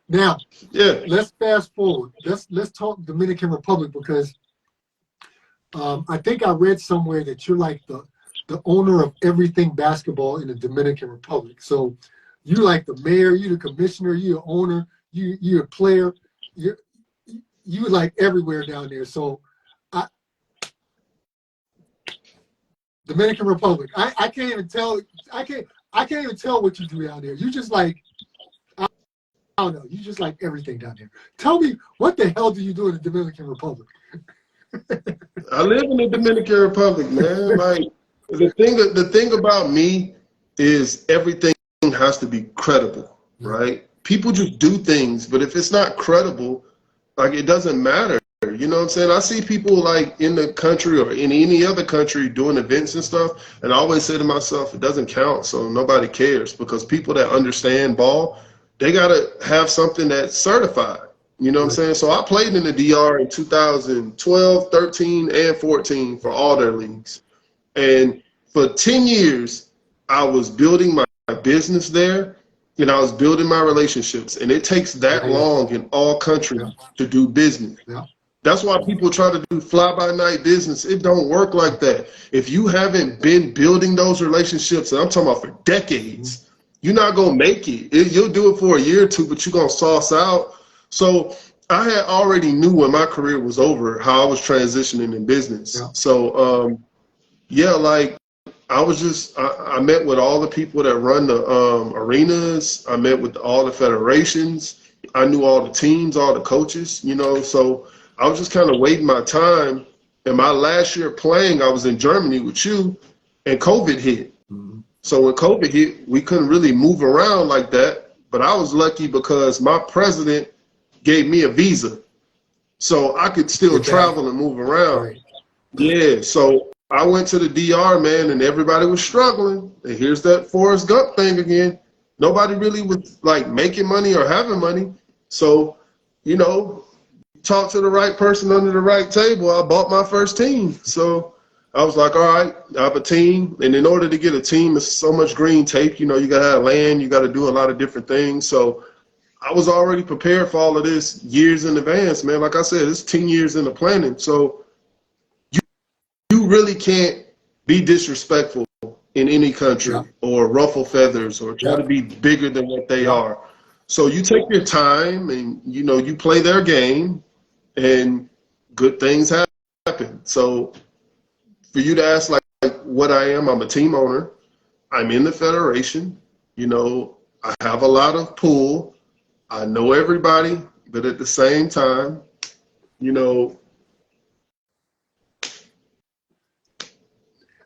S1: Now, let's fast forward. Let's talk Dominican Republic because I think I read somewhere that you're like the owner of everything basketball in the Dominican Republic. So you're like the mayor, you're the commissioner, you're the owner, you're a player. you like everywhere down there. So, Dominican Republic. I can't even tell. I can't even tell what you do down there. You just like, I don't know. You just like everything down there. Tell me, what the hell do you do in the Dominican Republic?
S2: I live in the Dominican Republic, man. Like the thing about me is everything has to be credible, right? People just do things, but if it's not credible, like it doesn't matter. You know what I'm saying? I see people like in the country or in any other country doing events and stuff, and I always say to myself, it doesn't count, so nobody cares, because people that understand ball, they gotta have something that's certified. You know what I'm saying? So I played in the DR in 2012, 13, and 14 for all their leagues. And for 10 years, I was building my business there, and I was building my relationships. And it takes that long in all countries to do business. That's why people try to do fly-by-night business. It don't work like that. If you haven't been building those relationships, and I'm talking about for decades, you're not going to make it. You'll do it for a year or two, but you're going to sauce out. So I had already knew when my career was over how I was transitioning in business. So, yeah, like I was just, I met with all the people that run the arenas. I met with all the federations. I knew all the teams, all the coaches, you know, so I was just kind of waiting my time. And my last year playing, I was in Germany with you, and COVID hit. So when COVID hit, we couldn't really move around like that. But I was lucky because my president gave me a visa, so I could still travel and move around. Yeah, so I went to the DR, man, and everybody was struggling. And here's that FOREST GUMP thing again. Nobody really was like making money or having money. So, you know, talk to the right person under the right table. I bought my first team. So I was like, all right, I have a team. And in order to get a team, it's so much green tape. You know, you got to have land. You got to do a lot of different things. So I was already prepared for all of this years in advance, man. Like I said, it's 10 years in the planning. So you really can't be disrespectful in any country or ruffle feathers or try to be bigger than what they are. So you take your time and, you know, you play their game and good things happen. So for you to ask like what I am, I'm a team owner. I'm in the federation. You know, I have a lot of pull. I know everybody, but at the same time, you know,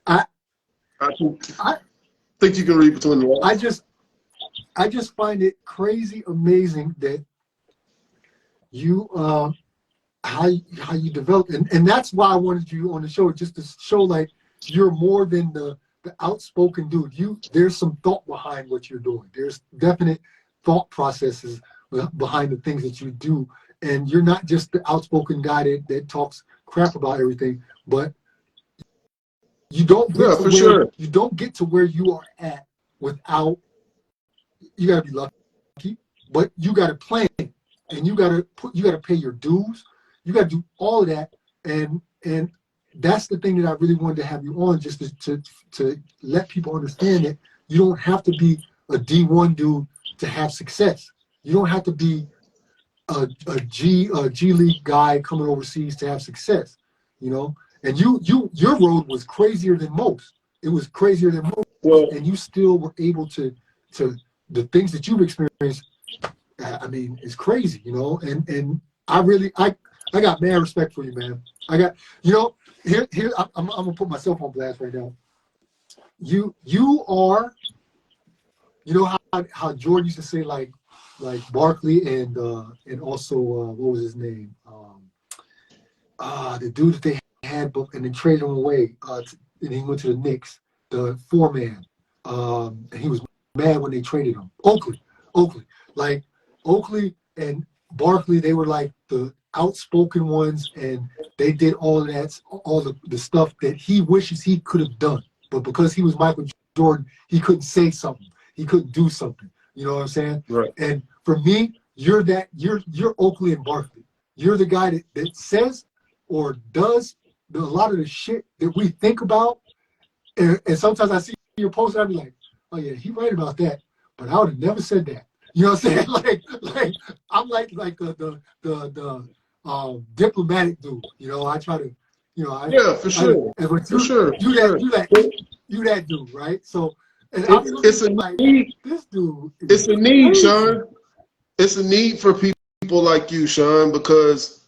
S2: I think you can read between the lines.
S1: I just find it crazy amazing that you how you develop, and that's why I wanted you on the show, just to show like you're more than the outspoken dude. There's some thought behind what you're doing. There's definite thought processes behind the things that you do, and you're not just the outspoken guy that talks crap about everything, but you don't get you don't get to where you are at without, you gotta be lucky, but you gotta plan, and you gotta pay your dues. You gotta do all of that, and that's the thing that I really wanted to have you on, just to let people understand that you don't have to be a D1 dude to have success. You don't have to be a G League guy coming overseas to have success, you know. And your road was crazier than most. It was crazier than most, and you still were able to the things that you've experienced. I mean, it's crazy, you know. And I got mad respect for you, man. I got, you know, here I'm gonna put myself on blast right now. You are, you know how Jordan used to say like Barkley and also what was his name? The dude that they had and then traded him away. And he went to the Knicks, the four-man. And he was mad when they traded him. Oakley. Like Oakley and Barkley, they were like the outspoken ones, and they did all of that, all the stuff that he wishes he could have done. But because he was Michael Jordan, he couldn't say something. He couldn't do something. You know what I'm saying?
S2: Right.
S1: And for me, you're Oakley and Barkley. You're the guy that says or does a lot of the shit that we think about. And sometimes I see your post, I'd be like, oh yeah, he right about that, but I would have never said that. You know what I'm saying? like I'm like the diplomatic dude. You know, I try to, you know,
S2: Yeah, for sure. For sure.
S1: You that dude, right? So, and I'm looking
S2: It's a
S1: like
S2: need.
S1: this dude
S2: It's
S1: is
S2: a need,
S1: crazy.
S2: Sean. It's a need for people like you, Sean, because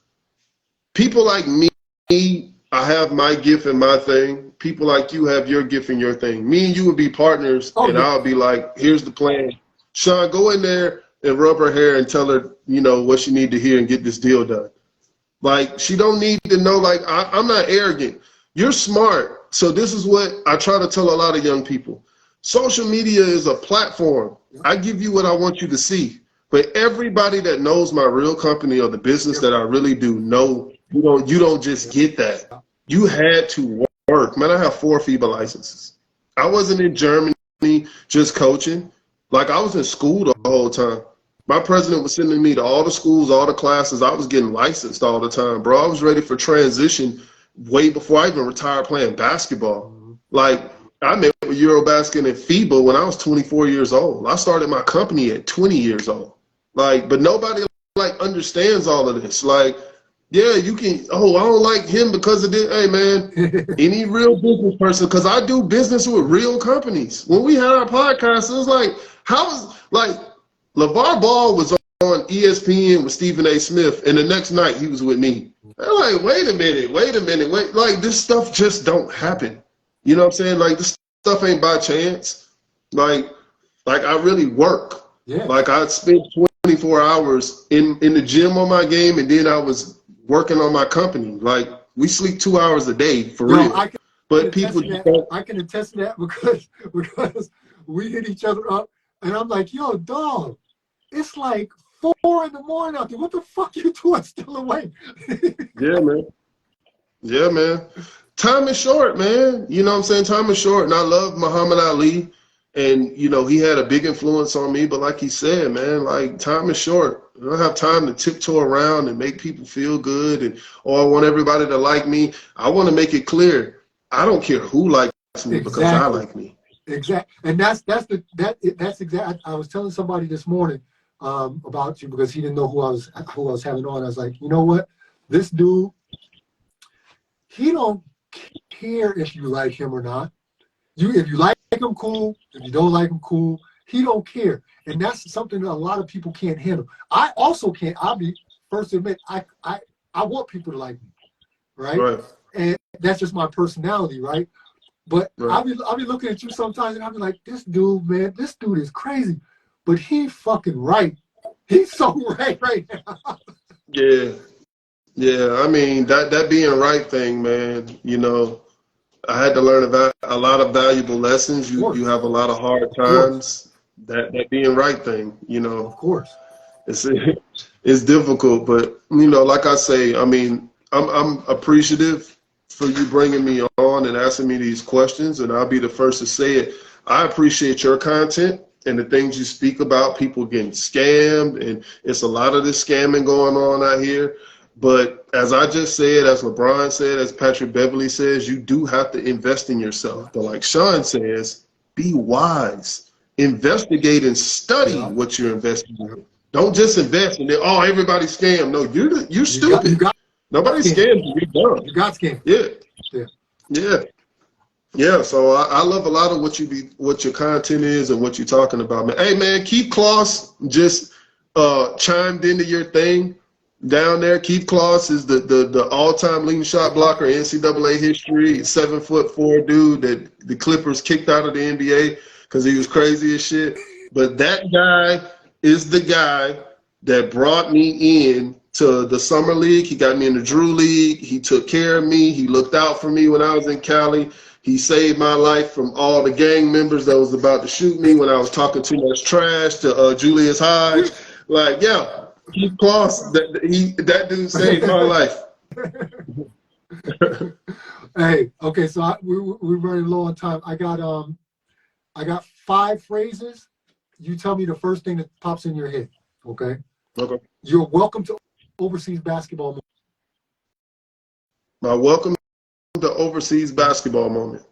S2: people like me, I have my gift and my thing. People like you have your gift and your thing. Me and you would be partners,
S1: Oh
S2: and
S1: yeah,
S2: I'll be like, here's the plan. Sean, go in there and rub her hair and tell her, you know, what she need to hear and get this deal done. Like, she don't need to know, like, I'm not arrogant. You're smart. So this is what I try to tell a lot of young people. Social media is a platform. I give you what I want you to see. But everybody that knows my real company or the business that I really do know you don't just get that. You had to work. Man, I have 4 FIBA licenses. I wasn't in Germany just coaching. Like, I was in school the whole time. My president was sending me to all the schools, all the classes. I was getting licensed all the time, bro. I was ready for transition way before I even retired playing basketball. Like, I met with Eurobasket and FIBA when I was 24 years old. I started my company at 20 years old. Like, but nobody like understands all of this. Like, yeah, you can. Oh, I don't like him because of this. Hey, man, any real business person, because I do business with real companies. When we had our podcast, it was like, how is like LeVar Ball was on ESPN with Stephen A. Smith, and the next night he was with me. They're like, wait a minute, wait. Like, this stuff just don't happen. You know what I'm saying? Like, this stuff ain't by chance. Like I really work.
S1: yeah.
S2: Like, I spent 24 hours in the gym on my game, and then I was working on my company. Like, we sleep 2 hours a day for
S1: Yo,
S2: real.
S1: I can
S2: But
S1: attest
S2: people
S1: to
S2: just
S1: that.
S2: don't.
S1: I can attest to that because we hit each other up, and I'm like, yo, dog, it's like 4 in the morning out there. What the fuck you doing still awake?
S2: Yeah, man. Yeah, man. Time is short, man. You know what I'm saying? Time is short. And I love Muhammad Ali. And, you know, he had a big influence on me. But like he said, man, like, time is short. I don't have time to tiptoe around and make people feel good. And, oh, I want everybody to like me. I want to make it clear. I don't care who likes me because I
S1: Exactly.
S2: like me.
S1: Exactly. And that's exactly. I was telling somebody this morning about you because he didn't know who I was having on. I was like, you know what? This dude, he don't care if you like him or not. If you like him, cool. If you don't like him, cool. He don't care, and that's something that a lot of people can't handle. I also can't. I'll be first to admit, I want people to like me, right?
S2: Right.
S1: And that's just my personality, right? But
S2: Right.
S1: I'll be looking at you sometimes, and I'll be like, this dude, man, this dude is crazy, but he fucking right. He's so right now.
S2: Yeah. Yeah. I mean, that being right thing, man, you know, I had to learn about a lot of valuable lessons.
S1: Of course,
S2: You have a lot of hard
S1: of course,
S2: times. That being right thing, you
S1: of
S2: know,
S1: course.
S2: it's it's difficult, but you know, like I say, I mean, I'm appreciative for you bringing me on and asking me these questions, and I'll be the first to say it. I appreciate your content and the things you speak about, people getting scammed, and it's a lot of this scamming going on out here. But as I just said, as LeBron said, as Patrick Beverly says, you do have to invest in yourself. But like Sean says, be wise. Investigate and study
S1: Yeah,
S2: what you're investing in. Don't just invest and then, oh, everybody's scammed. No, you're
S1: you
S2: stupid.
S1: got
S2: Nobody's
S1: scammed.
S2: scammed you. You're dumb.
S1: You got scammed.
S2: Yeah,
S1: Yeah.
S2: yeah. Yeah, so I love a lot of what your content is and what you're talking about, man. Hey, man, Keith Kloss just chimed into your thing down there. Keith Kloss is the all-time leading shot blocker in NCAA history. 7'4" dude that the Clippers kicked out of the NBA because he was crazy as shit. But that guy is the guy that brought me in to the summer league. He got me in the Drew League. He took care of me. He looked out for me when I was in Cali. He saved my life from all the gang members that was about to shoot me when I was talking too much trash to Julius Hodge. Like, yeah, Keith Kloss, that dude saved my life.
S1: Hey, okay, so we're running low on time. I got 5 phrases. You tell me the first thing that pops in your head. Okay.
S2: Okay.
S1: You're welcome to overseas basketball.
S2: My welcome to overseas basketball moment.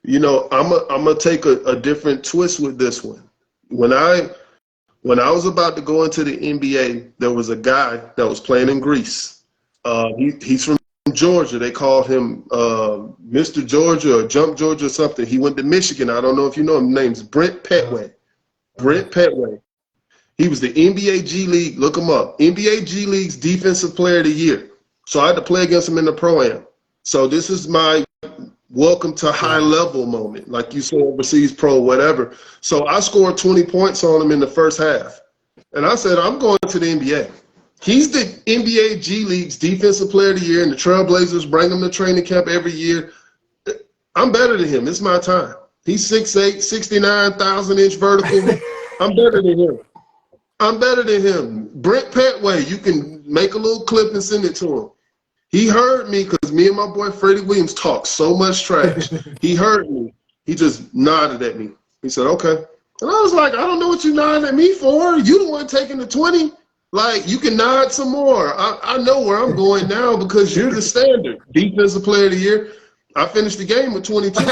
S2: You know, I'm gonna take a different twist with this one. When I When I was about to go into the NBA, there was a guy that was playing in Greece. He's from Georgia. They called him Mr. Georgia or Jump Georgia or something. He went to Michigan. I don't know if you know him. His name's Brent Petway. Brent Petway. He was the NBA G League. Look him up. NBA G League's Defensive Player of the Year. So I had to play against him in the Pro-Am. So this is my welcome to high level moment, like you said, overseas pro, whatever. So I scored 20 points on him in the first half. And I said, I'm going to the NBA. He's the NBA G League's Defensive Player of the Year, and the Trailblazers bring him to training camp every year. I'm better than him. It's my time. He's 6'8", 69,000-inch vertical. I'm better than him. I'm better than him. Brent Petway, you can make a little clip and send it to him. He heard me because me and my boy Freddie Williams talked so much trash. He heard me. He just nodded at me. He said, okay. And I was like, I don't know what you nodded at me for. You the one taking the 20. Like, you can nod some more. I know where I'm going now because you're the standard. Defensive Player of the Year. I finished the game with 22.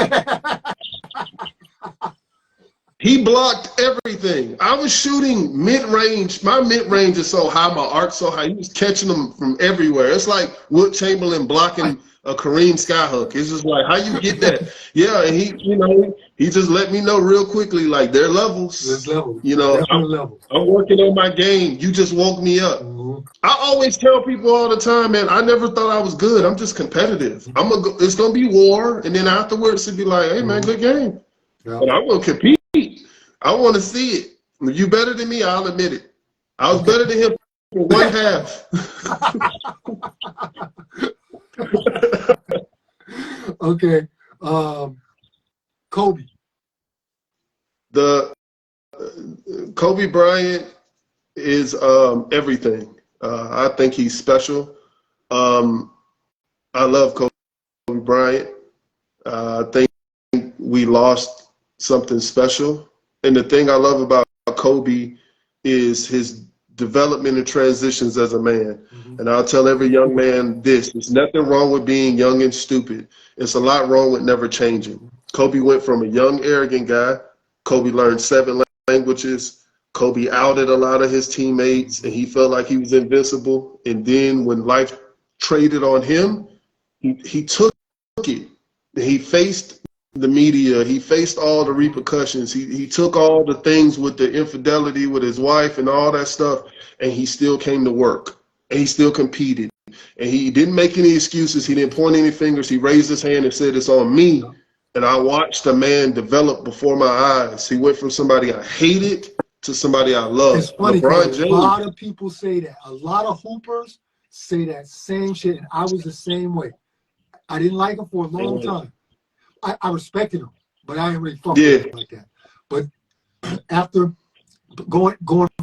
S2: He blocked everything. I was shooting mid-range. My mid-range is so high, my arc's so high. He was catching them from everywhere. It's like Wilt Chamberlain blocking a Kareem Skyhook. It's just like, how you get that? Yeah, and he just let me know real quickly, like, there are levels.
S1: There's levels.
S2: You know, I'm working on my game. You just woke me up. I always tell people all the time, man, I never thought I was good. I'm just competitive. It's going to be war, and then afterwards it'll be like, hey, man, good game. Yeah. But I'm going to compete. I want to see it. If you better than me, I'll admit it. I was better than him for one half.
S1: Okay. Kobe.
S2: Kobe Bryant is everything. I think he's special. I love Kobe Bryant. I think we lost something special. And the thing I love about Kobe is his development and transitions as a man. And I'll tell every young man this: there's nothing wrong with being young and stupid. It's a lot wrong with never changing. Kobe went from a young, arrogant guy. Kobe learned 7 languages. Kobe outed a lot of his teammates, and he felt like he was invincible. And then when life traded on him, he took it. He faced the media. He faced all the repercussions. He took all the things with the infidelity with his wife and all that stuff, and he still came to work, and he still competed. And he didn't make any excuses. He didn't point any fingers. He raised his hand and said, it's on me. And I watched a man develop before my eyes. He went from somebody I hated to somebody I loved.
S1: It's funny, a lot of people say that. A lot of hoopers say that same shit, and I was the same way. I didn't like him for a long time. I respected him, but I didn't really fuck with him like that. But after going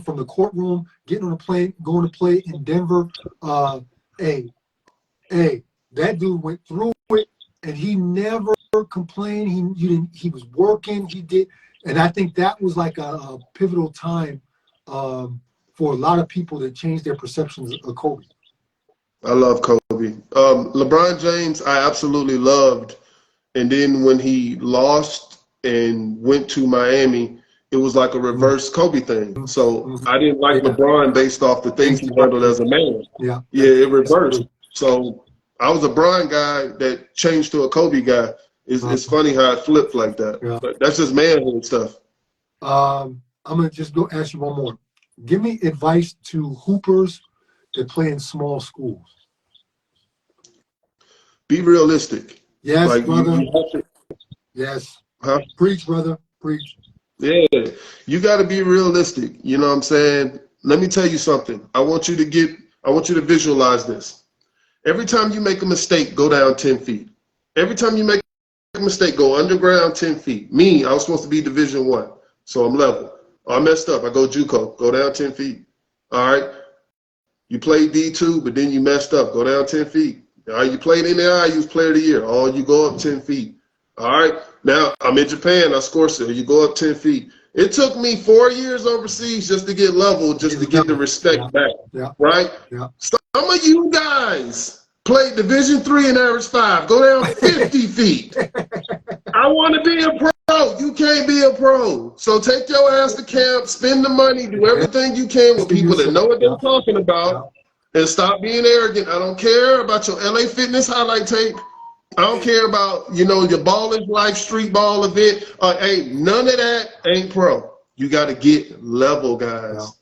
S1: from the courtroom, getting on a plane, going to play in Denver, that dude went through it, and he never complained. He was working. He did, and I think that was like a pivotal time for a lot of people that changed their perceptions of Kobe.
S2: I love Kobe. LeBron James, I absolutely loved. And then when he lost and went to Miami, it was like a reverse Kobe thing. So I didn't like LeBron based off the things he handled as a man. Yeah, it reversed. So I was a Bron guy that changed to a Kobe guy. It's funny how it flipped like that. Yeah. But that's just manhood stuff.
S1: I'm going to just go ask you one more. Give me advice to hoopers that play in small schools.
S2: Be realistic.
S1: Yes, like, brother. Yes.
S2: Huh?
S1: Preach, brother. Preach.
S2: Yeah. You got to be realistic. You know what I'm saying? Let me tell you something. I want you to visualize this. Every time you make a mistake, go down 10 feet. Every time you make a mistake, go underground 10 feet. Me, I was supposed to be Division I, so I'm level. I messed up. I go JUCO, go down 10 feet. All right? You played D2, but then you messed up. Go down 10 feet. All right, you played in the IU's Player of the Year. Oh, you go up 10 feet. All right, now I'm in Japan. I score so you go up 10 feet. It took me 4 years overseas just to get level, just to get the respect back. Yeah. Right? Yeah. Some of you guys played Division III and average 5. Go down 50 feet. I want to be a pro. no, you can't be a pro. So take your ass to camp, spend the money, do everything you can with people that know what they're talking about, and stop being arrogant. I don't care about your LA Fitness highlight tape. I don't care about, you know, your ball is life street ball event. Hey, none of that ain't pro. You got to get level, guys.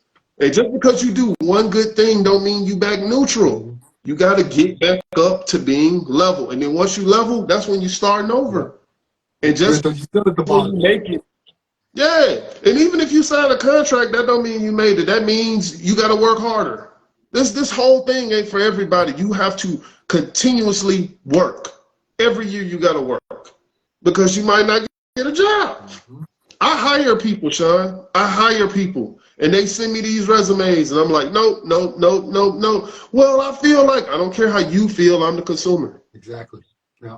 S2: And just because you do one good thing don't mean you back neutral. You got to get back up to being level. And then once you level, that's when you starting over. And just
S1: you still at the bottom.
S2: Make it. Yeah. And even if you sign a contract, that don't mean you made it. That means you got to work harder. This whole thing ain't for everybody. You have to continuously work. Every year you got to work because you might not get a job. I hire people, Sean. I hire people. And they send me these resumes, and I'm like, no. Well, I feel like, I don't care how you feel, I'm the consumer.
S1: Exactly. Yeah.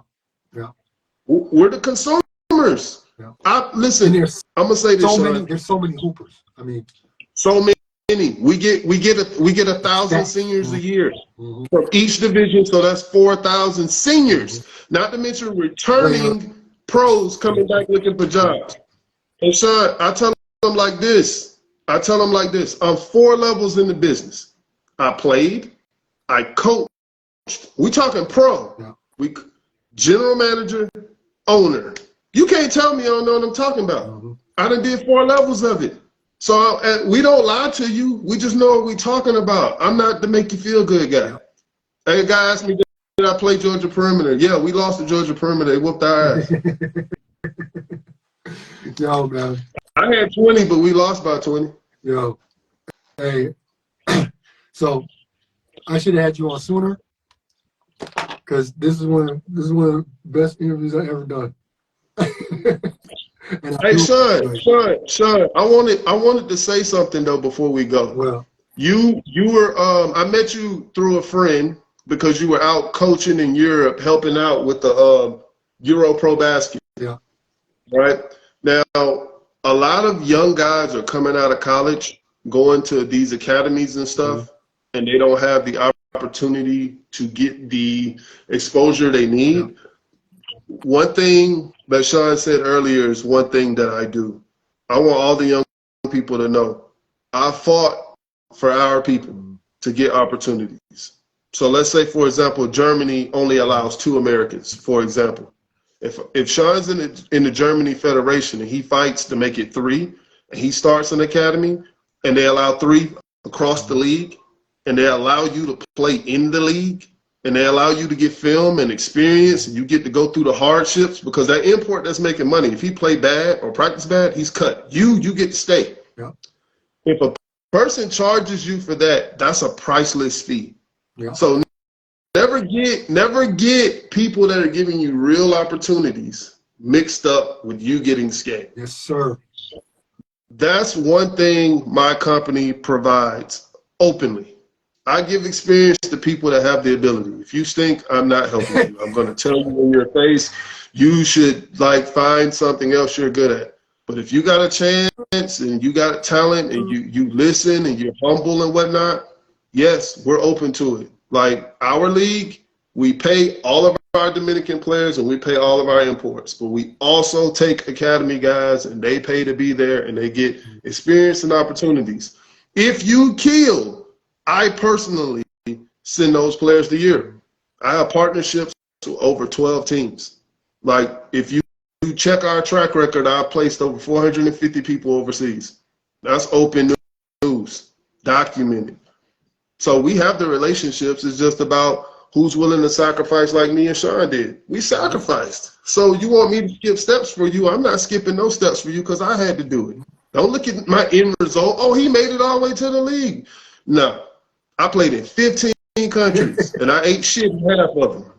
S2: We're the consumers.
S1: Yeah.
S2: Listen, I'm gonna say this, Sean.
S1: There's so many hoopers. I mean,
S2: so many. We get 1,000 seniors a year from each division, so that's 4,000 seniors. Not to mention returning pros coming back looking for jobs. And Sean, I tell them like this. I'm 4 levels in the business. I played, I coached. We talking pro. Yeah. We general manager, owner. You can't tell me I don't know what I'm talking about. I done did 4 levels of it. So we don't lie to you. We just know what we talking about. I'm not the make you feel good guy. A guy asked me, did I play Georgia perimeter? Yeah, we lost to Georgia perimeter. They whooped our ass.
S1: Yo, man.
S2: I had 20, but we lost by 20.
S1: Yo, hey, so I should have had you on sooner because this is one of the best interviews I've ever done.
S2: Hey, Sean, I wanted to say something though before we go.
S1: Well,
S2: you were I met you through a friend because you were out coaching in Europe, helping out with the Euro Pro Basket.
S1: Yeah.
S2: Right now, a lot of young guys are coming out of college, going to these academies and stuff, and they don't have the opportunity to get the exposure they need. Yeah. One thing that Sean said earlier is one thing that I do. I want all the young people to know I fought for our people to get opportunities. So let's say, for example, Germany only allows 2 Americans, for example. If Sean's in the Germany Federation and he fights to make it 3, and he starts an academy, and they allow 3 across the league, and they allow you to play in the league, and they allow you to get film and experience, and you get to go through the hardships, because that import that's making money, if he play bad or practice bad, he's cut. You get to stay.
S1: Yeah.
S2: If a person charges you for that, that's a priceless fee.
S1: Yeah.
S2: So never get people that are giving you real opportunities mixed up with you getting scammed.
S1: Yes, sir.
S2: That's one thing my company provides openly. I give experience to people that have the ability. If you stink, I'm not helping you. I'm going to tell you in your face, you should find something else you're good at. But if you got a chance and you got talent and you listen and you're humble and whatnot, yes, we're open to it. Like our league, we pay all of our Dominican players and we pay all of our imports, but we also take academy guys and they pay to be there and they get experience and opportunities. If you kill, I personally send those players to Europe. I have partnerships with over 12 teams. Like if you check our track record, I've placed over 450 people overseas. That's open news, documented. So we have the relationships. It's just about who's willing to sacrifice like me and Sean did. We sacrificed. So you want me to skip steps for you? I'm not skipping no steps for you because I had to do it. Don't look at my end result. Oh, he made it all the way to the league. No. I played in 15 countries, and I ate shit in half of them.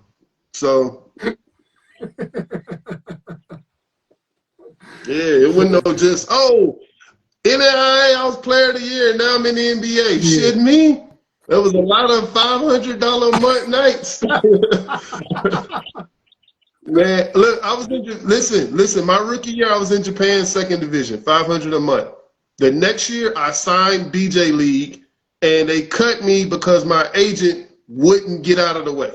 S2: So, yeah, it wasn't no just, oh, NAIA, I was player of the year, and now I'm in the NBA. Yeah. Shit me? There was a lot of $500 a month nights. Man, look, I was listen, my rookie year, I was in Japan, 2nd division, $500 a month. The next year, I signed BJ League, and they cut me because my agent wouldn't get out of the way.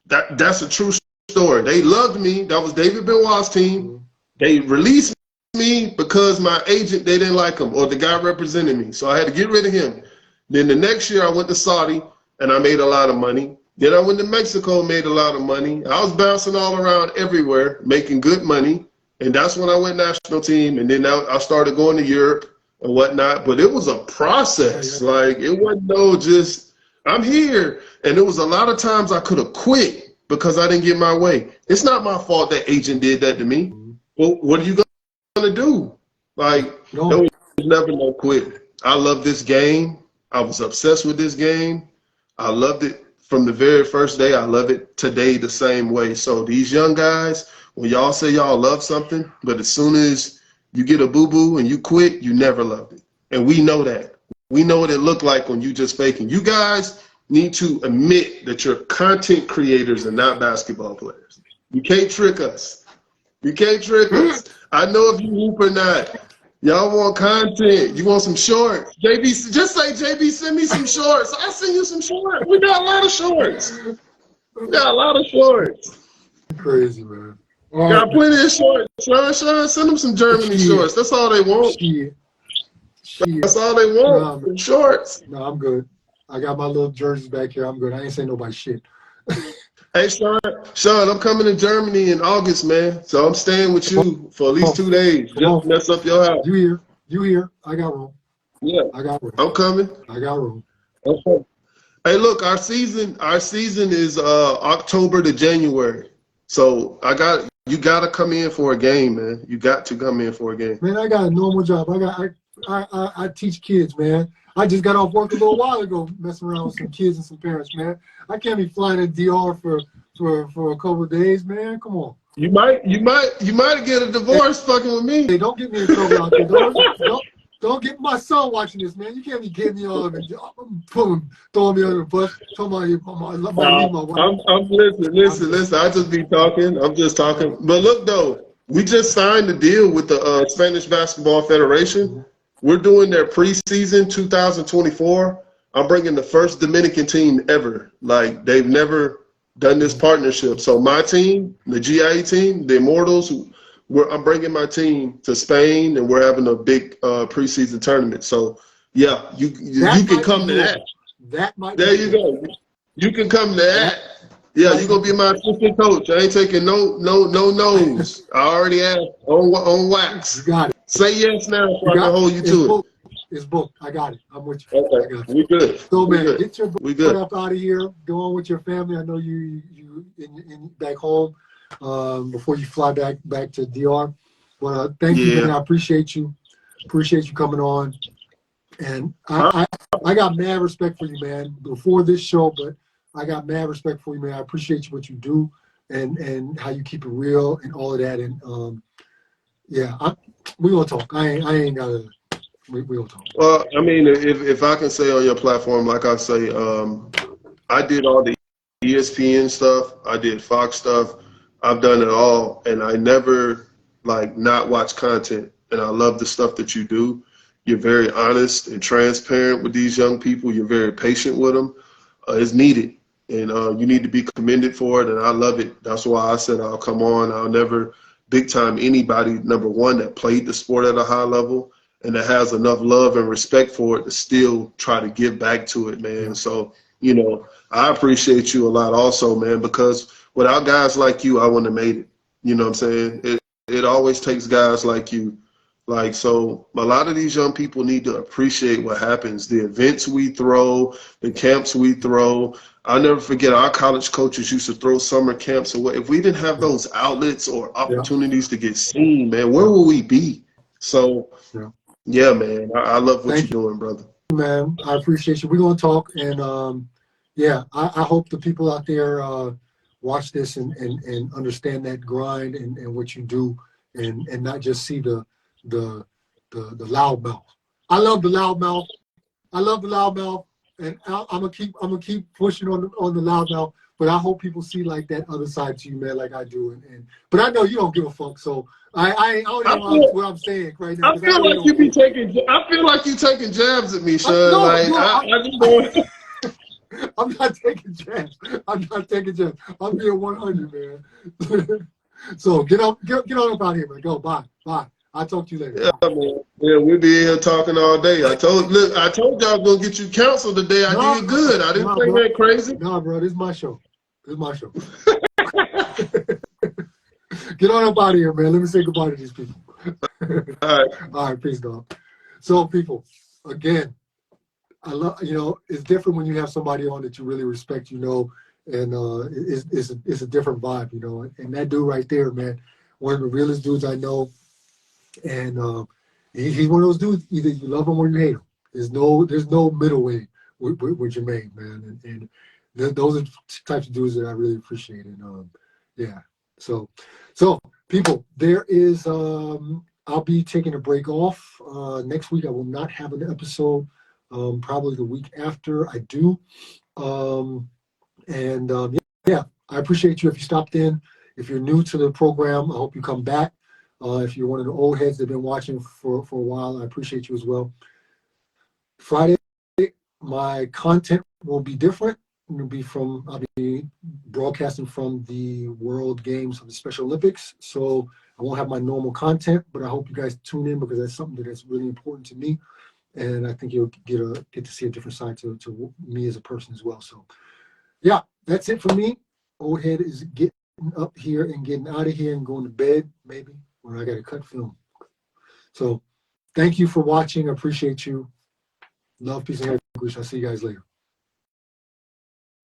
S2: That's a true story. They loved me. That was David Benoit's team. They released me because my agent, they didn't like him, or the guy representing me. So I had to get rid of him. Then the next year I went to Saudi and I made a lot of money. Then I went to Mexico and made a lot of money. I was bouncing all around everywhere, making good money. And that's when I went national team. And then I started going to Europe and whatnot. But it was a process. Like, it wasn't no just, I'm here. And there was a lot of times I could have quit because I didn't get my way. It's not my fault that agent did that to me. Well, what are you going to do? Like, there was never no quit. I love this game. I was obsessed with this game. I loved it from the very first day. I love it today the same way. So these young guys, when y'all say y'all love something, but as soon as you get a boo-boo and you quit, you never loved it. And we know that. We know what it looked like when you just faking. You guys need to admit that you're content creators and not basketball players. You can't trick us. You can't trick us. I know if you hoop or not. Y'all want content. You want some shorts. JB, just say, JB, send me some shorts. I'll send you some shorts. We got a lot of shorts. We got a lot of shorts.
S1: Crazy, man.
S2: Got plenty of shorts. Sean, send them some Germany shorts. That's all they want. That's all they want. Nah, shorts.
S1: No, I'm good. I got my little jerseys back here. I'm good. I ain't saying nobody shit.
S2: Hey, Sean, I'm coming to Germany in August, man. So I'm staying with you for at least 2 days. Just mess up your house.
S1: You here. I got room.
S2: Yeah.
S1: I got room.
S2: I'm coming.
S1: I got room.
S2: Okay. Hey, look, our season is October to January. So you gotta come in for a game, man. You got to come in for a game.
S1: Man, I got a normal job. I teach kids, man. I just got off work a little while ago, messing around with some kids and some parents, man. I can't be flying to DR for a couple of days, man. Come on.
S2: You might get a divorce fucking with me.
S1: Hey, don't get me in trouble out there. Don't get my son watching this, man. You can't be getting me on and throwing me under the bus. Talking about my wife.
S2: Listen. I just be talking. I'm just talking. But look though, we just signed a deal with the Spanish Basketball Federation. We're doing their preseason 2024. I'm bringing the first Dominican team ever. Like, they've never done this partnership. So my team, the GIE team, the Immortals, I'm bringing my team to Spain, and we're having a big preseason tournament. So, yeah, you can come to that.
S1: That might.
S2: There you go. You can come to that. Yeah, you're gonna be my assistant coach. I ain't taking no no's. I already asked on wax.
S1: You got it.
S2: Say yes now so I can hold you to it.
S1: It's booked. I got it. I'm with you.
S2: Okay.
S1: I got you.
S2: We good.
S1: So, man,
S2: good.
S1: Get your butt up out of here. Go on with your family. I know you in back home before you fly back to DR. But thank you, man. I appreciate you. Appreciate you coming on. And I got mad respect for you, man, before this show, but I got mad respect for you, man. I appreciate what you do and how you keep it real and all of that. And we gonna talk. I ain't gotta. We gonna talk.
S2: Well, I mean, if I can say on your platform, like I say, I did all the ESPN stuff. I did Fox stuff. I've done it all, and I never not watch content. And I love the stuff that you do. You're very honest and transparent with these young people. You're very patient with them. It's needed, and you need to be commended for it, and I love it. That's why I said I'll come on. I'll never big time anybody, number one, that played the sport at a high level and that has enough love and respect for it to still try to give back to it, man. So, I appreciate you a lot also, man, because without guys like you, I wouldn't have made it. You know what I'm saying? It always takes guys like you. So a lot of these young people need to appreciate what happens, the events we throw, the camps we throw. I'll never forget our college coaches used to throw summer camps away. If we didn't have those outlets or opportunities to get seen, man, where would we be? So, yeah man, I love what you're doing, brother.
S1: Man, I appreciate you. We're going to talk. And, I hope the people out there watch this and understand that grind and what you do and not just see the loudmouth. I love the loudmouth. And I'm gonna keep pushing on the loudmouth. But I hope people see that other side to you, man, like I do. But I know you don't give a fuck. So I don't know what I'm saying right now.
S2: I feel like you taking jabs at me, Sean.
S1: I'm not taking jabs. I'm being 100, man. So get on up out of here, man. Go. Bye. I'll talk to you later.
S2: Yeah, man. Yeah, we'll be here talking all day. I told you I was gonna get you counseled today. I did good. I didn't say that crazy.
S1: No, bro, this is my show. This is my show. Get on up out of here, man. Let me say goodbye to these people.
S2: All right.
S1: All right, peace, dog. So, people, again, I love, it's different when you have somebody on that you really respect, and it's a different vibe, and that dude right there, man, one of the realest dudes I know, and he's one of those dudes, either you love him or you hate him. There's no middle way with Jermaine, man, and those are the types of dudes that I really appreciate, and yeah, so people, there is, I'll be taking a break off next week. I will not have an episode. Probably the week after I do. Yeah, I appreciate you if you stopped in. If you're new to the program, I hope you come back. If you're one of the old heads that have been watching for a while, I appreciate you as well. Friday, my content will be different. I'll be broadcasting from the World Games of the Special Olympics. So I won't have my normal content, but I hope you guys tune in because that's something that's really important to me. And I think you'll get to see a different side to me as a person as well. So, yeah, that's it for me. Old head is getting up here and getting out of here and going to bed, maybe, when I got to cut film. So, thank you for watching. I appreciate you. Love, peace, and happiness. I'll see you guys later.